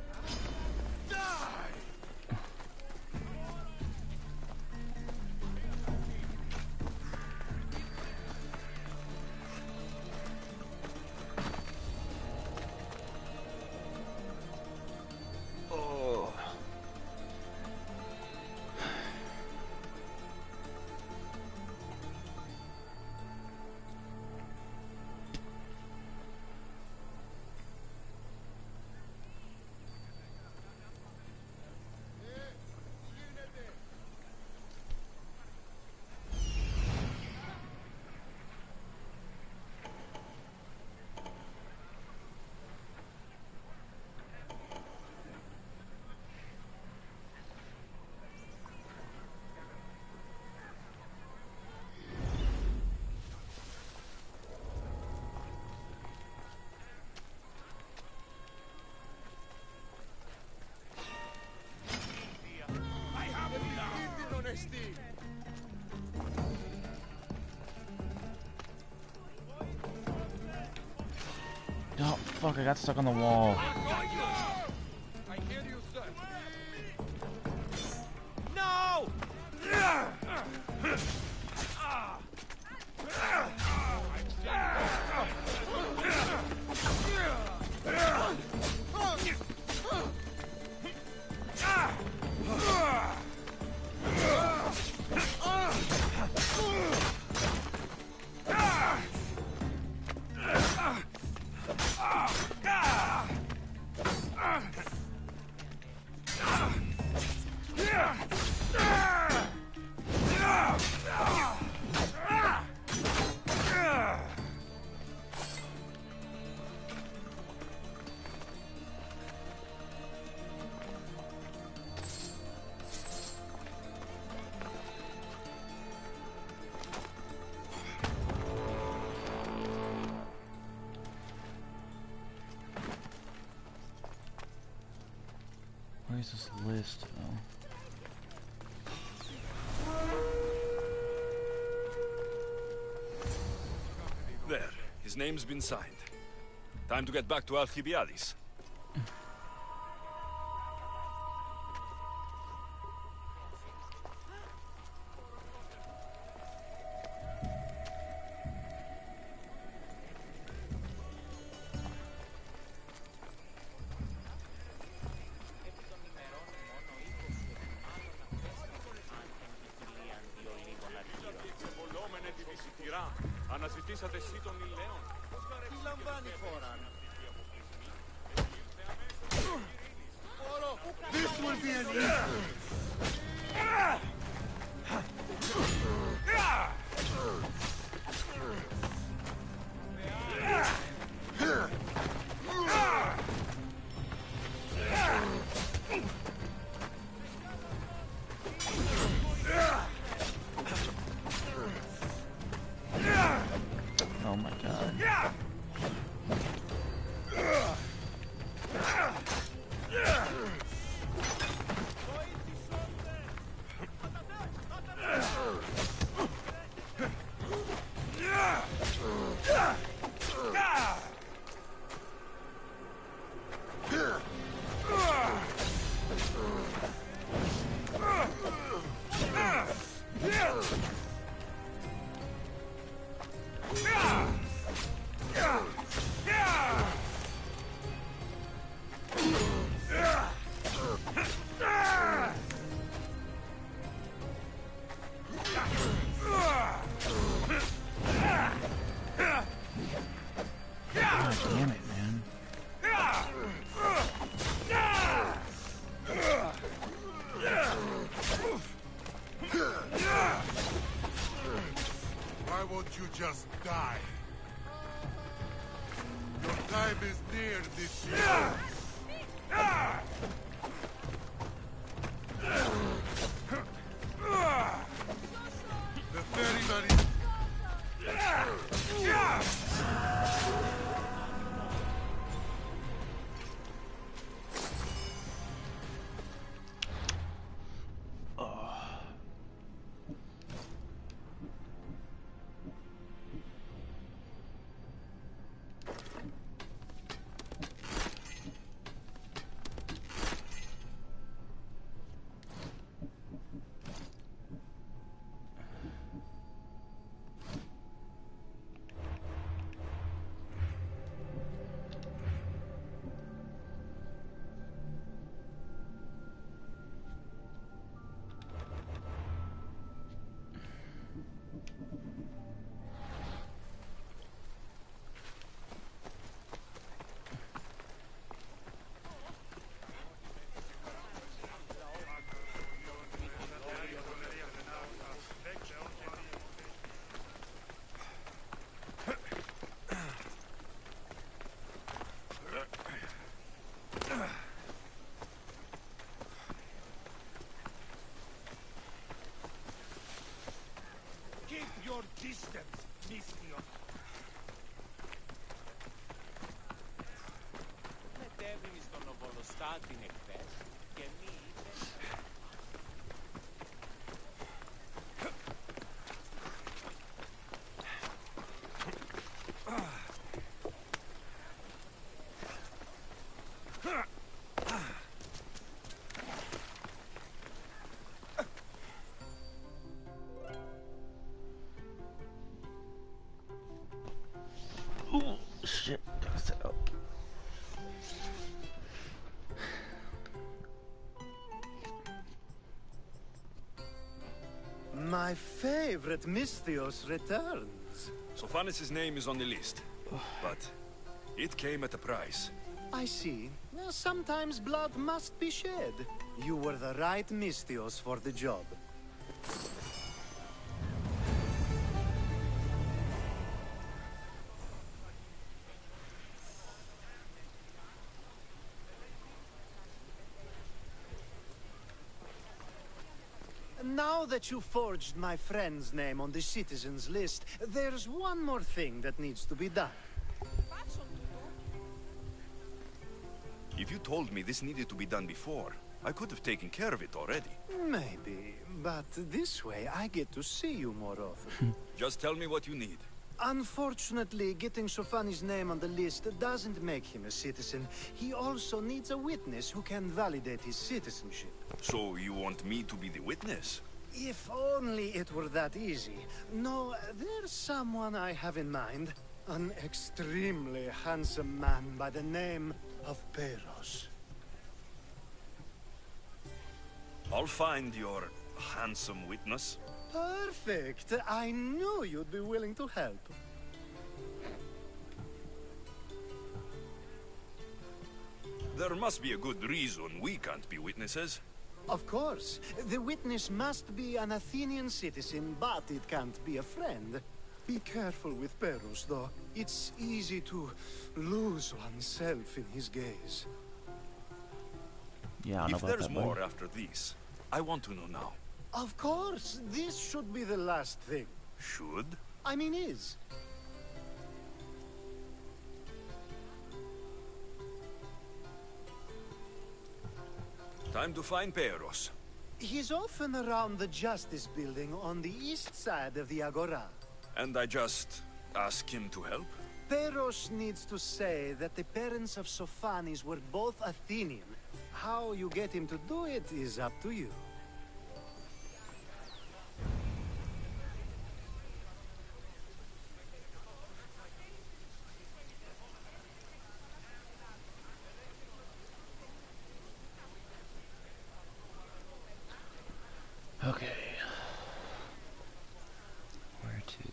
Oh, fuck, I got stuck on the wall. I hear you, sir. No! Where's this list? Oh. There. His name's been signed. Time to get back to Alcibiades. This will be an Oh my god. Yeah! Damn it, man. Why won't you just die? Your time is near this year. The ferryman is... Your distance, Mistio. Μετέβηνες στον Οβολοστάτην εχθές και μη είπες... Ooh, shit. Gotta set up. My favorite Mistios returns. Sophanis' name is on the list, but it came at a price. I see. Well, sometimes blood must be shed. You were the right Mistios for the job. Now that you forged my friend's name on the citizens list, there's one more thing that needs to be done. If you told me this needed to be done before, I could have taken care of it already. Maybe, but this way I get to see you more often. Just tell me what you need. Unfortunately, getting Sofani's name on the list doesn't make him a citizen. He also needs a witness who can validate his citizenship. So you want me to be the witness? If only it were that easy. No, there's someone I have in mind. An extremely handsome man by the name of Peros. I'll find your handsome witness. Perfect. I knew you'd be willing to help. There must be a good reason we can't be witnesses. Of course. The witness must be an Athenian citizen, but it can't be a friend. Be careful with Peros, though. It's easy to lose oneself in his gaze. Yeah, I know if about there's that, more buddy. after this, I want to know now. Of course. This should be the last thing. Should? I mean, is. Time to find Peros. He's often around the Justice Building on the east side of the Agora. And I just ask him to help? Peros needs to say that the parents of Sophanis were both Athenian. How you get him to do it is up to you. Okay. Where to?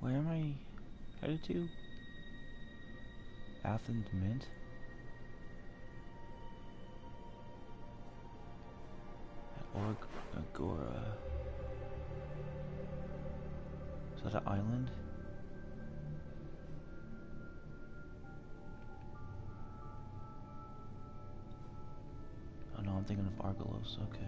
Where am I headed to? Athens Mint? Agora. Is that an island? Oh no, I'm thinking of Argolos, okay.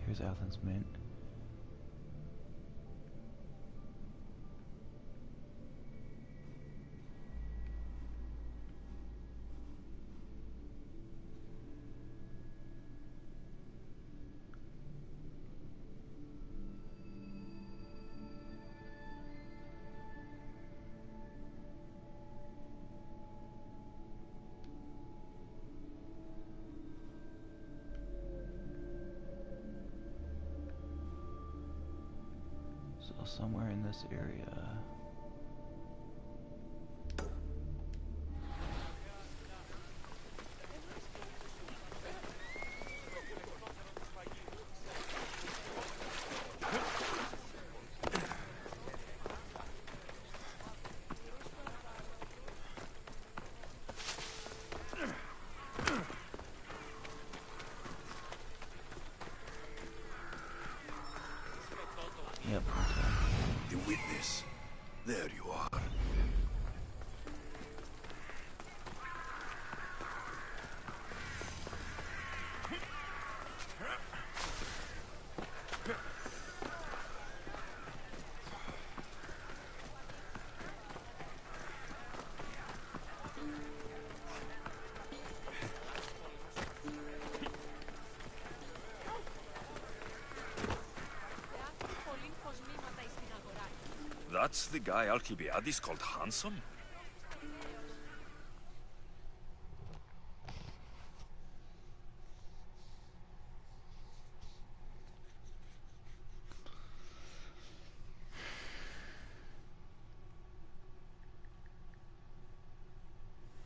Here's Athens Mint. So somewhere in this area. Yep. The witness. There you are. That's the guy Alcibiades called handsome?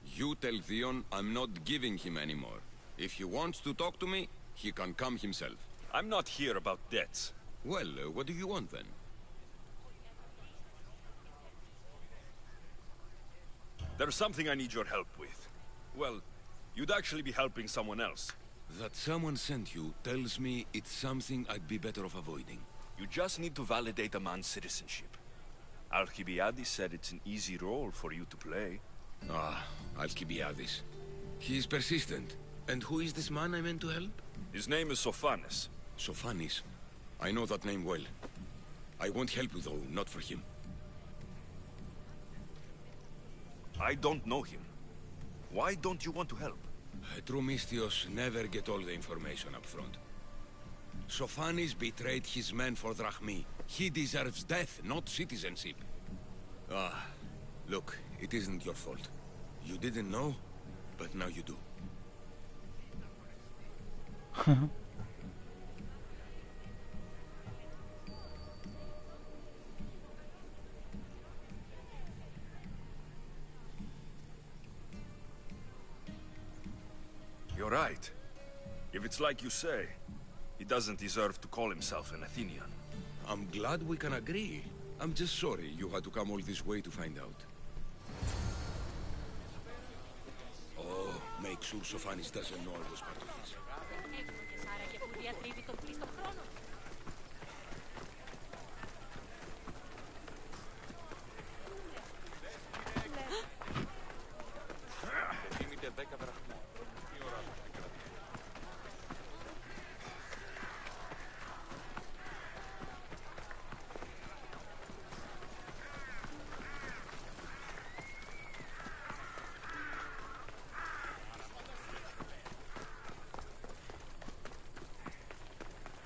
You tell Theon I'm not giving him anymore. If he wants to talk to me, he can come himself. I'm not here about debts. Well, what do you want then? There's something I need your help with. Well, you'd actually be helping someone else. That someone sent you tells me it's something I'd be better off avoiding. You just need to validate a man's citizenship. Alcibiades said it's an easy role for you to play. Ah, Alcibiades. He's persistent. And who is this man I meant to help? His name is Sophanes. Sophanes? I know that name well. I won't help you though, not for him. I don't know him. Why don't you want to help? True Mystios never get all the information up front. Sophanes betrayed his men for Drachmi. He deserves death, not citizenship. Ah, look, it isn't your fault. You didn't know, but now you do. You're right. If it's like you say, he doesn't deserve to call himself an Athenian. I'm glad we can agree. I'm just sorry you had to come all this way to find out. Oh, make sure Sophanes doesn't know I was part of this.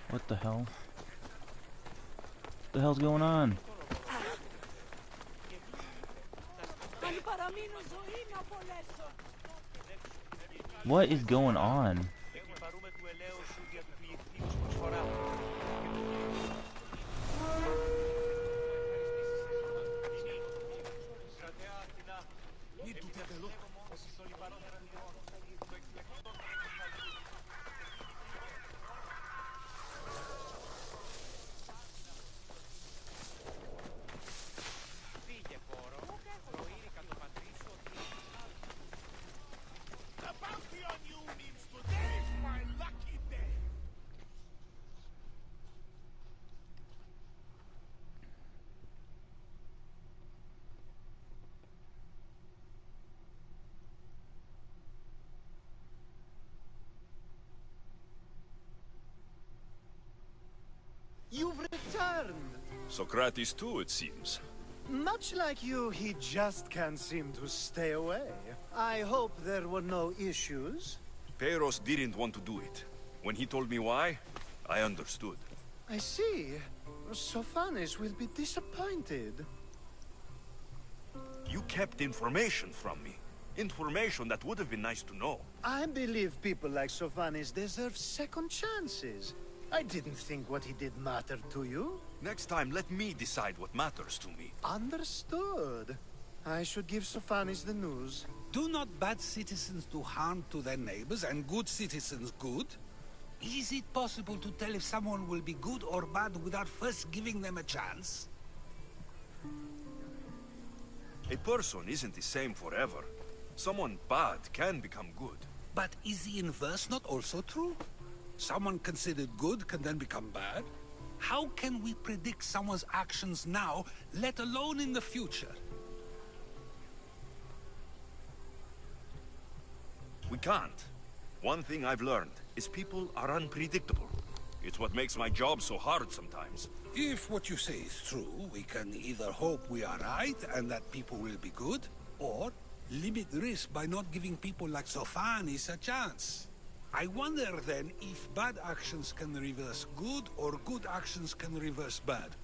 What the hell? What the hell's going on? What is going on? Need to take a look. The bounty on you means today's my lucky day. You've returned! Socrates too, it seems. Much like you, he just can't seem to stay away. I hope there were no issues. Peiros didn't want to do it. When he told me why, I understood. I see. Sophanes will be disappointed. You kept information from me. Information that would have been nice to know. I believe people like Sophanes deserve second chances. I didn't think what he did mattered to you. Next time, let me decide what matters to me. Understood. I should give Sophanes the news. Do not bad citizens do harm to their neighbors and good citizens good? Is it possible to tell if someone will be good or bad without first giving them a chance? A person isn't the same forever. Someone bad can become good. But is the inverse not also true? Someone considered good can then become bad? How can we predict someone's actions now, let alone in the future? We can't. One thing I've learned is people are unpredictable. It's what makes my job so hard sometimes. If what you say is true, we can either hope we are right and that people will be good, or limit risk by not giving people like Sophanes a chance. I wonder then if bad actions can reverse good or good actions can reverse bad.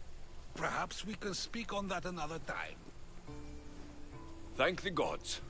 Perhaps we can speak on that another time. Thank the gods.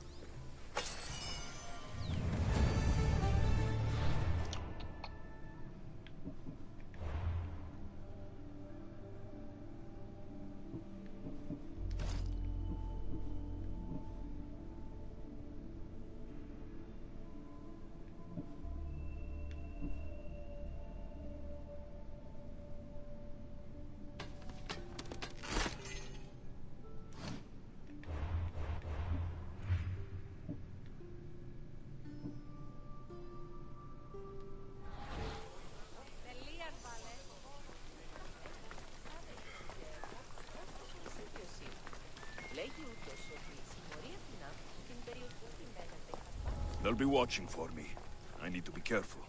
They'll be watching for me. I need to be careful.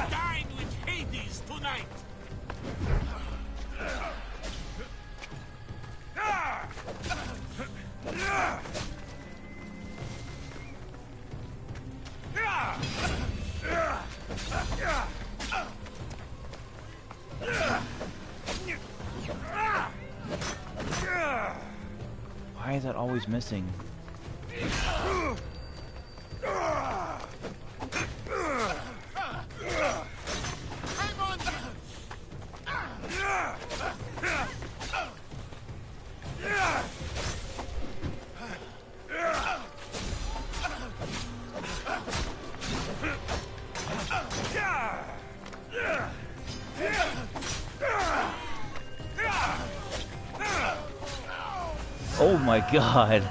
Dine with Hades tonight! Why is that always missing? Oh my god.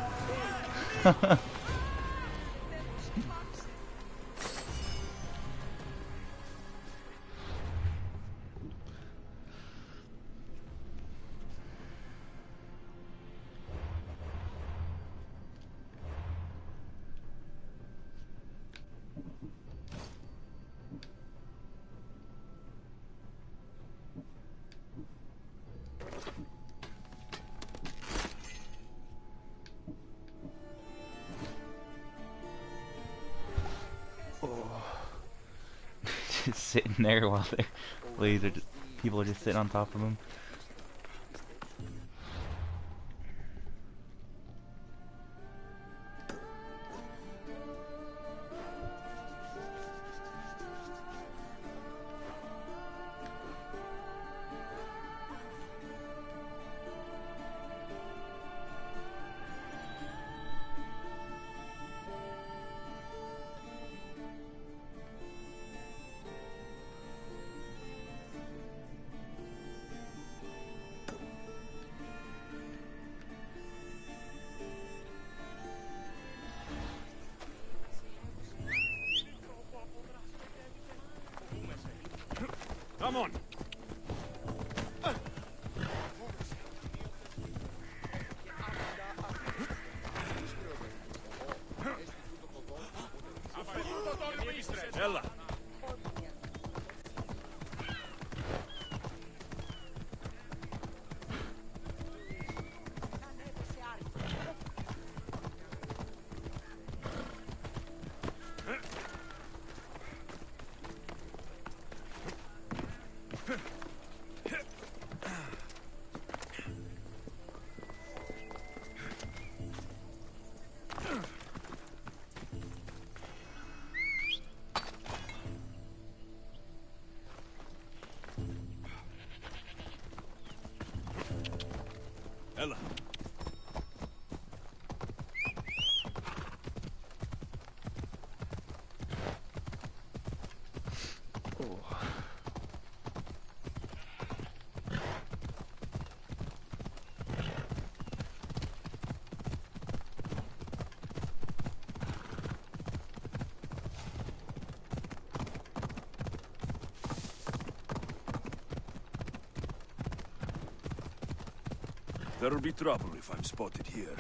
just sitting there while people are just sitting on top of him. Come on. Ella. Ella. There'll be trouble if I'm spotted here.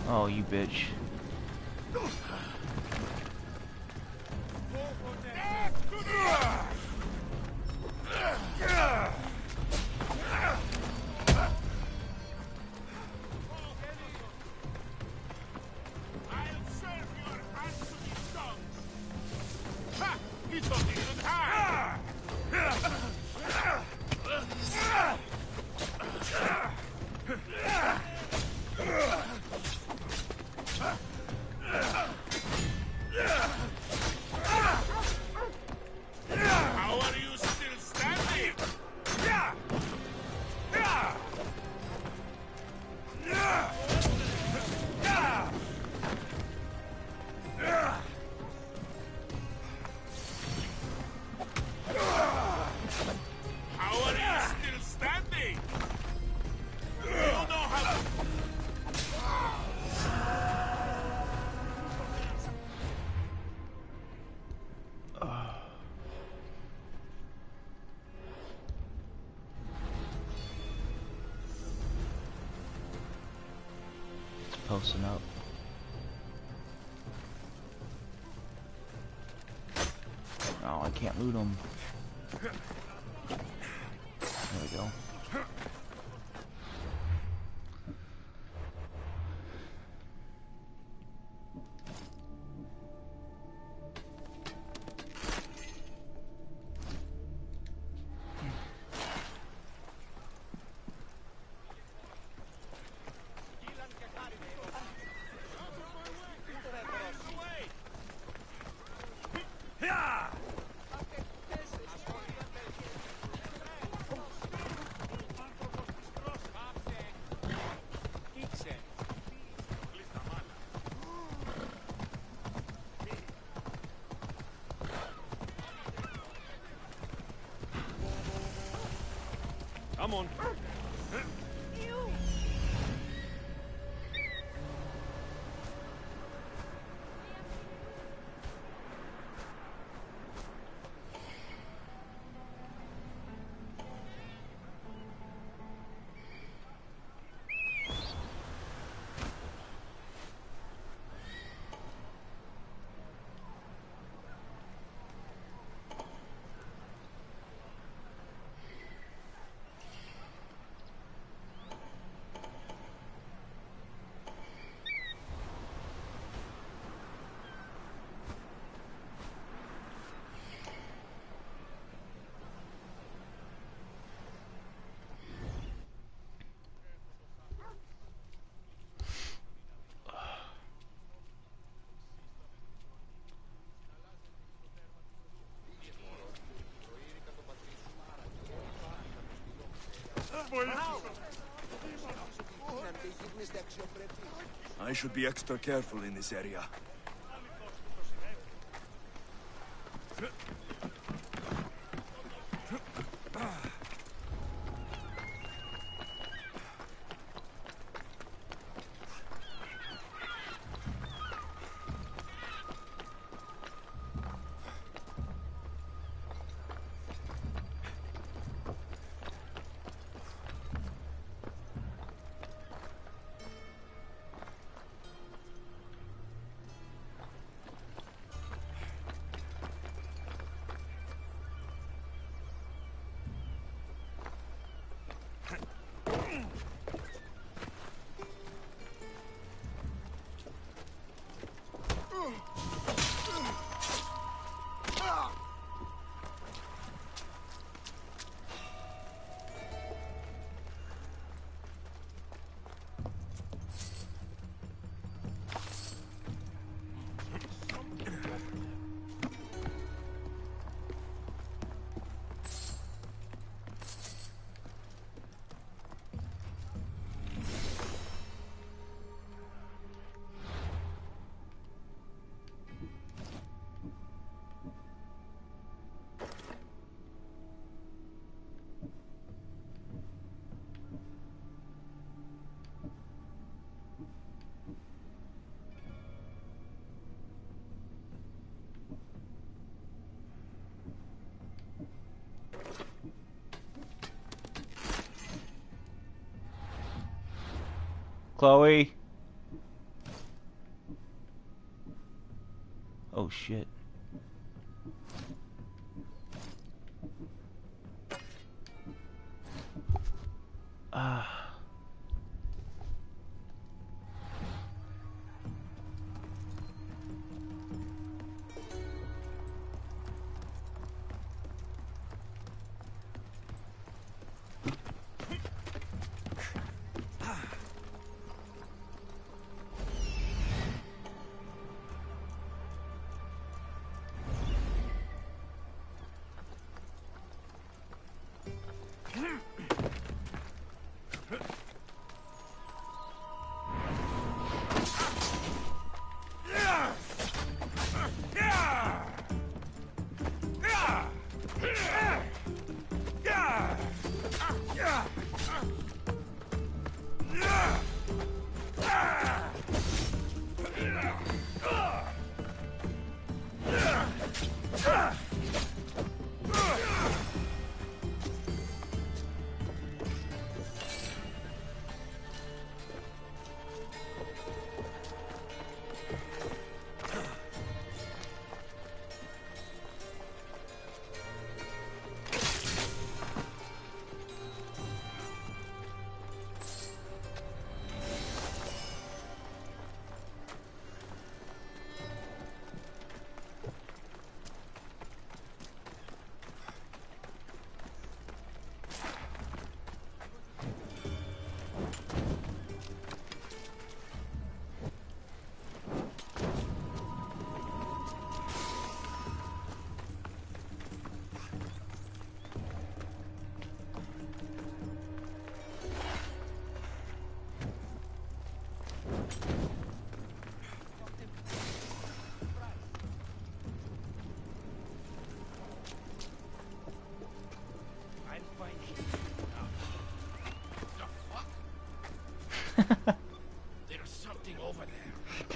Oh, you bitch. Posting up. Oh, I can't loot them. There we go. Come on. I should be extra careful in this area. Chloe. Oh shit.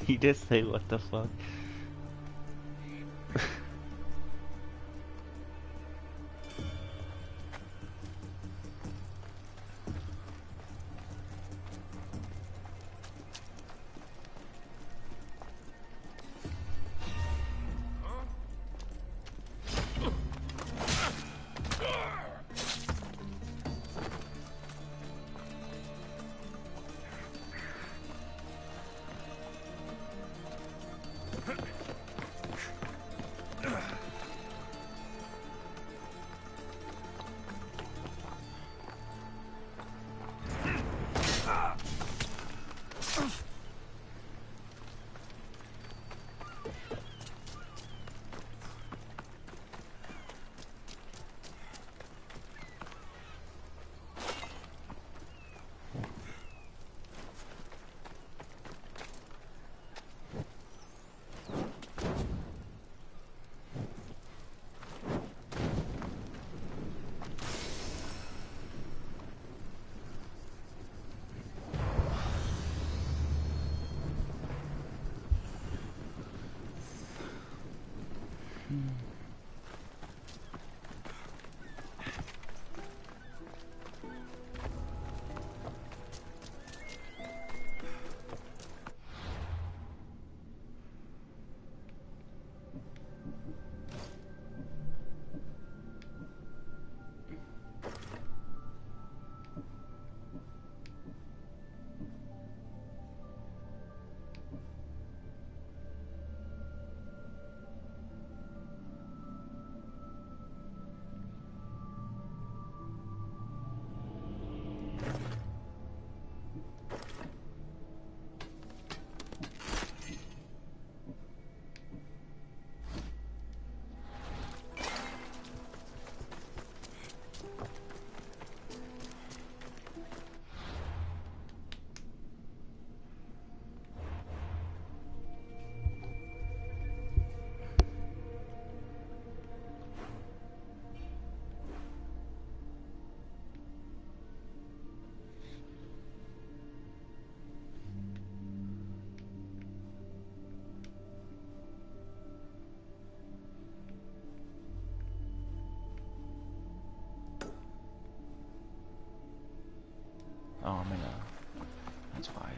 He just say what the fuck? Oh, that's why.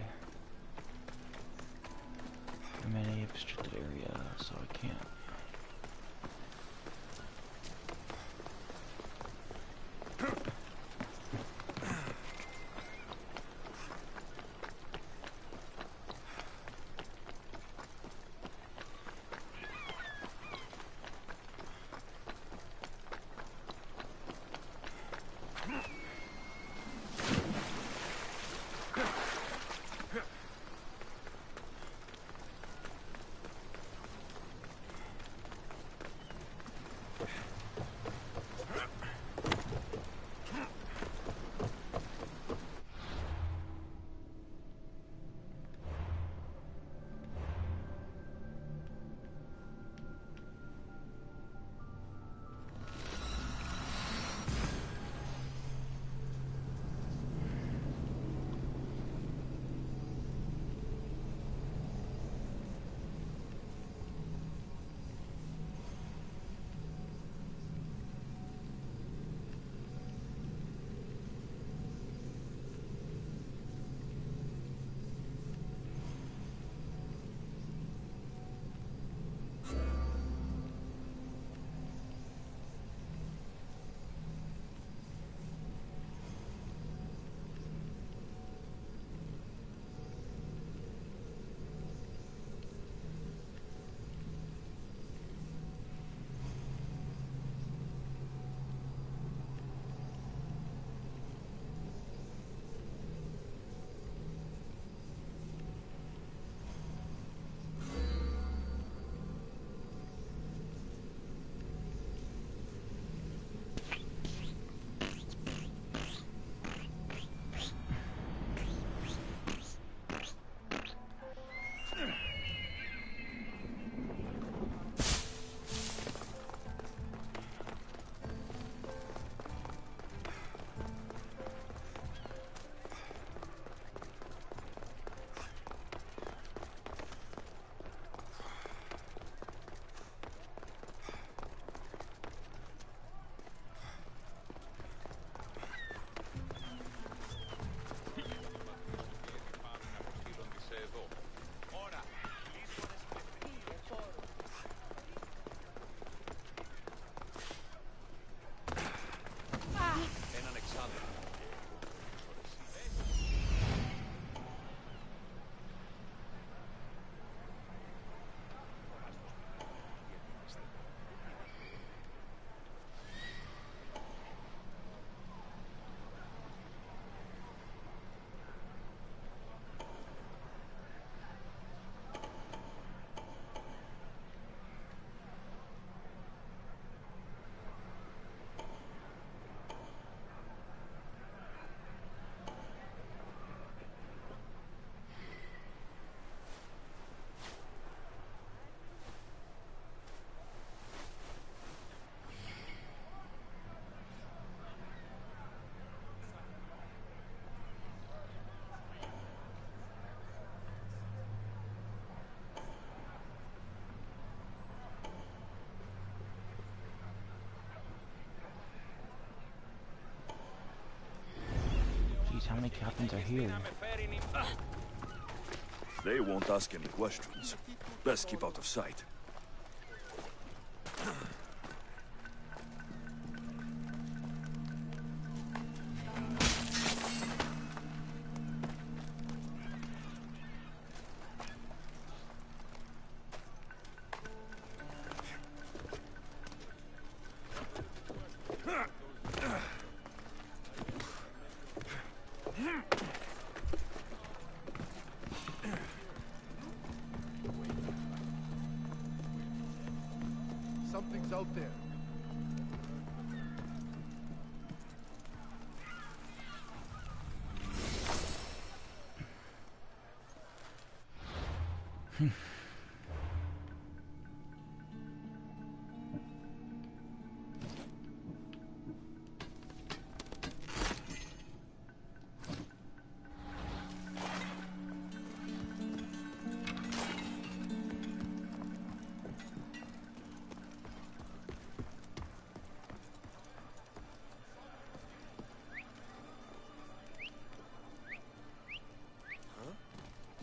I'm in a restricted area, so I can't. how many captains are here? They won't ask any questions. Best keep out of sight. Something's out there.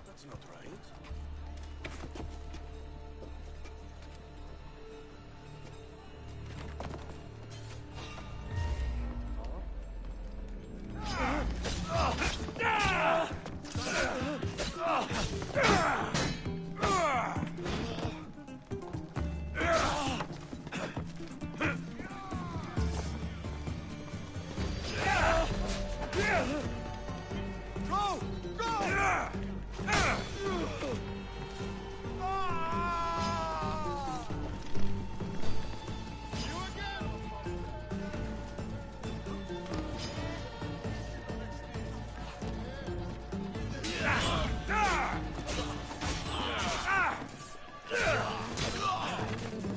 That's not right. Go! Go!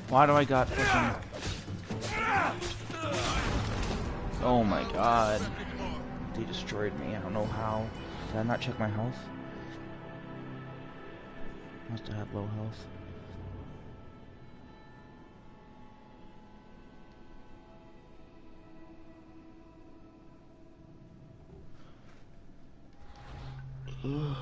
Why do I got fucking... Oh my god. They destroyed me. I don't know how. Did I not check my health? Must have had low health. Ugh.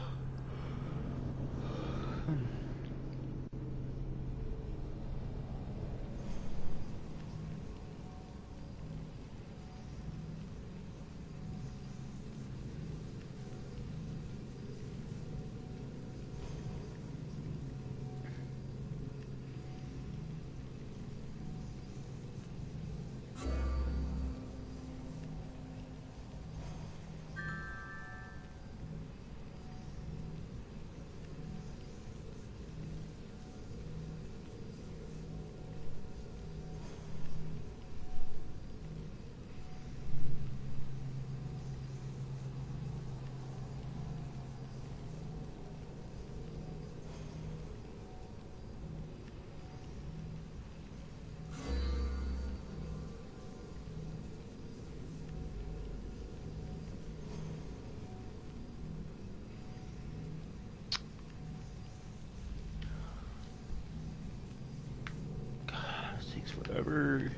Takes forever.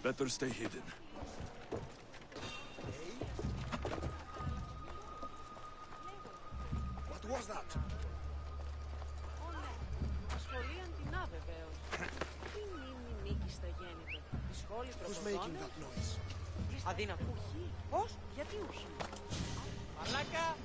Better stay hidden. What was that? Ασχολίαν την αβεβαίως. Τι μνήμη νίκης θα γέννητο. Who's making that noise? Αδύνατο. Πώς? Γιατί όχι? Μαλάκα!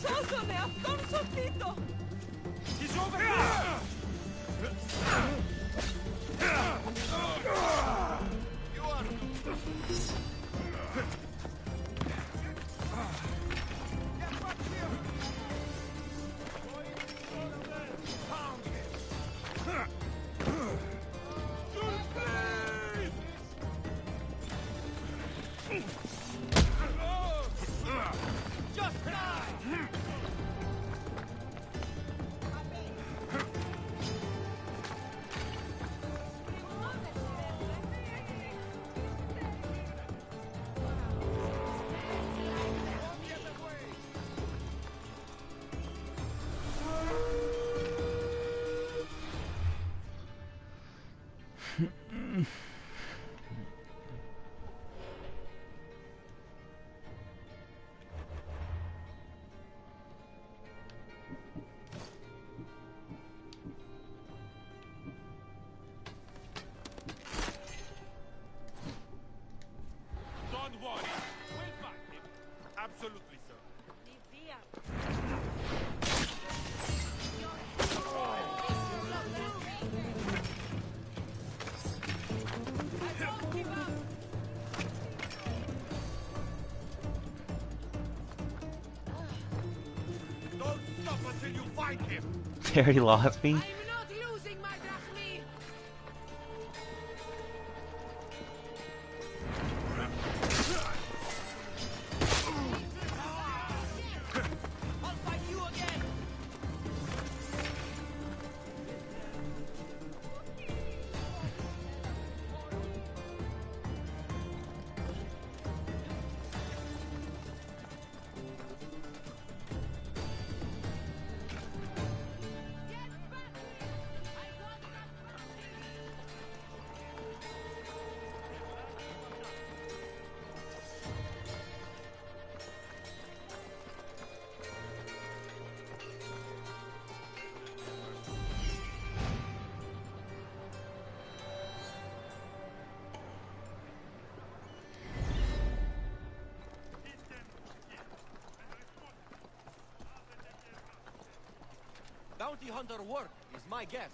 Σώζομαι! Αυτόν σωθήτω! He's over here! You are... Get back here! Pound him! Just die! Don't worry. We'll find him. Absolutely, sir. Don't stop until you find him! They already lost me? Bounty hunter work is my guess.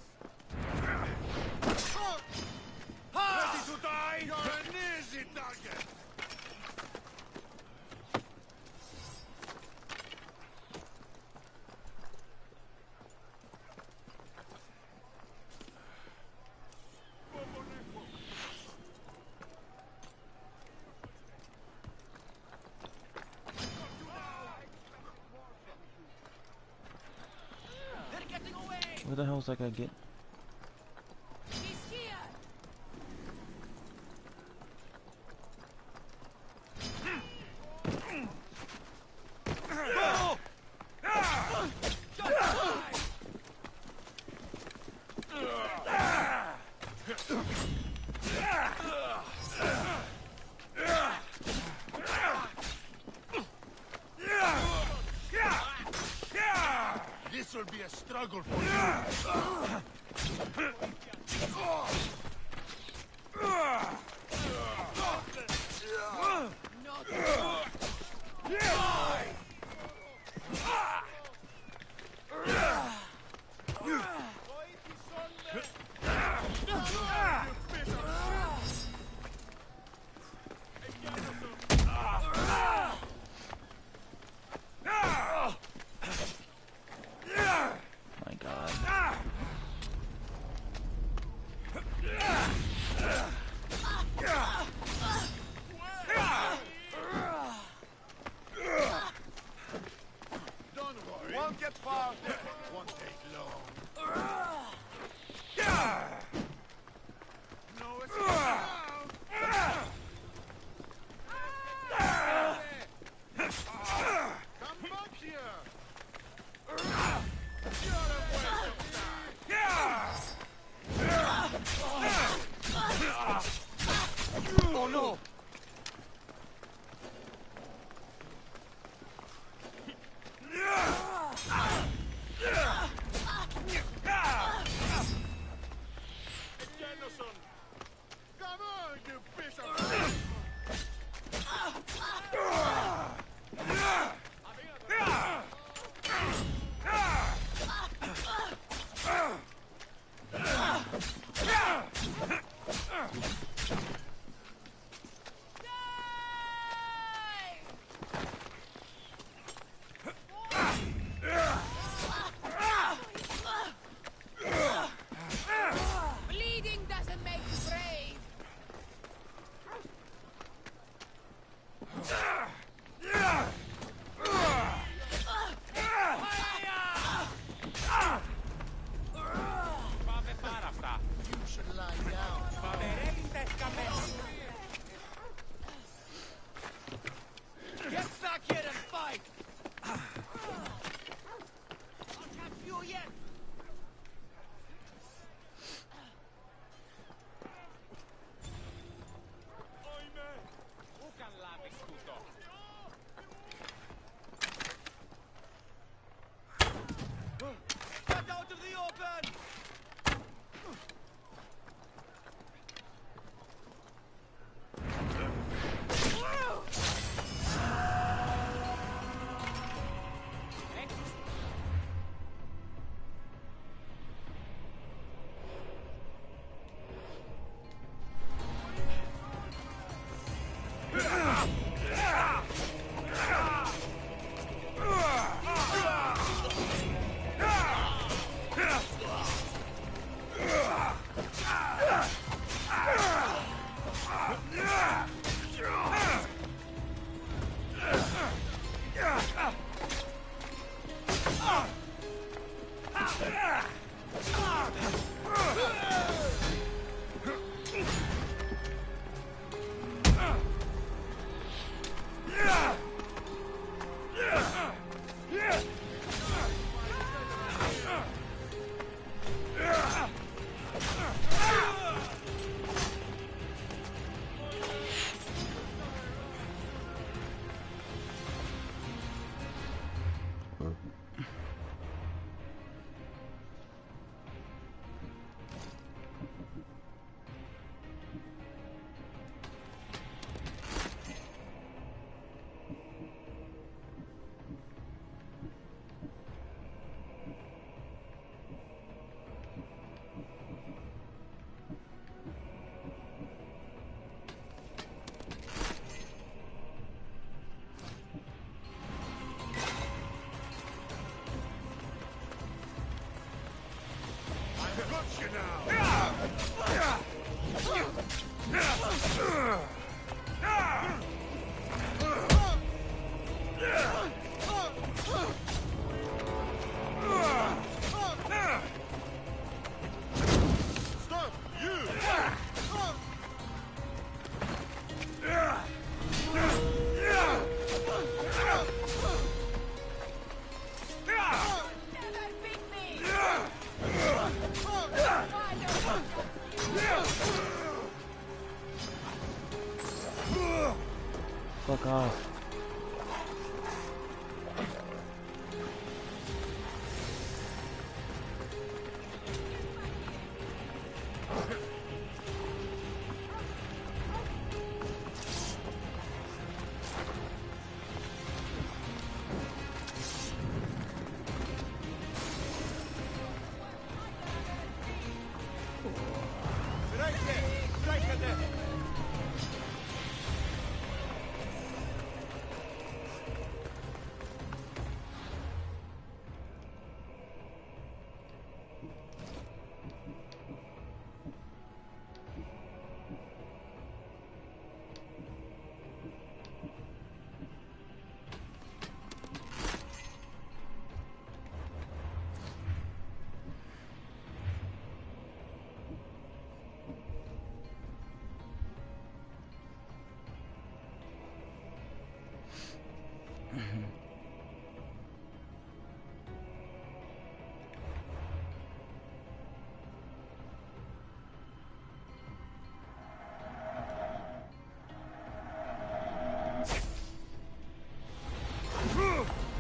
Ready to die? You're an easy target! Where the hell is that guy get? This will be a struggle for you. My God. Don't worry. Won't get far. Won't take long. No escape now. Come back here. You're a waste of time. Oh no! Jenderson. Come on, you piece of Bleeding doesn't make you brave. You should lie down. Get back here and fight! I'll catch you yet! Πού καν λάβεις τούτο. Fuck off.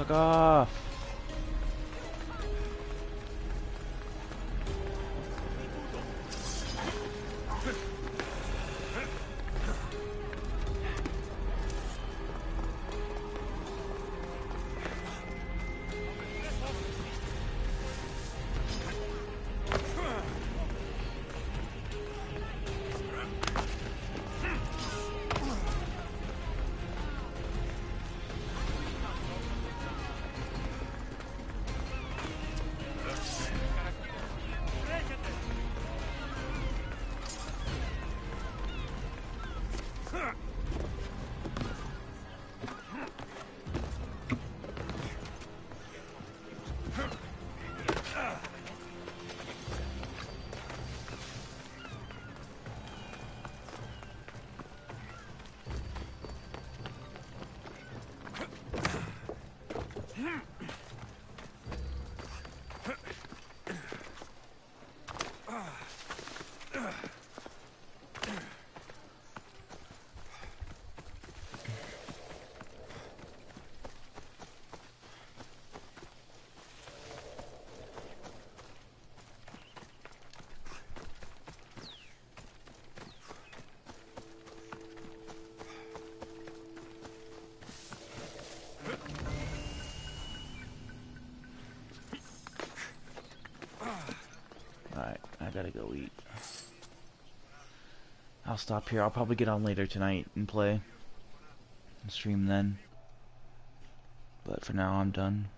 Fuck off. Alright, I gotta go eat. I'll stop here. I'll probably get on later tonight and play and stream then. But for now, I'm done.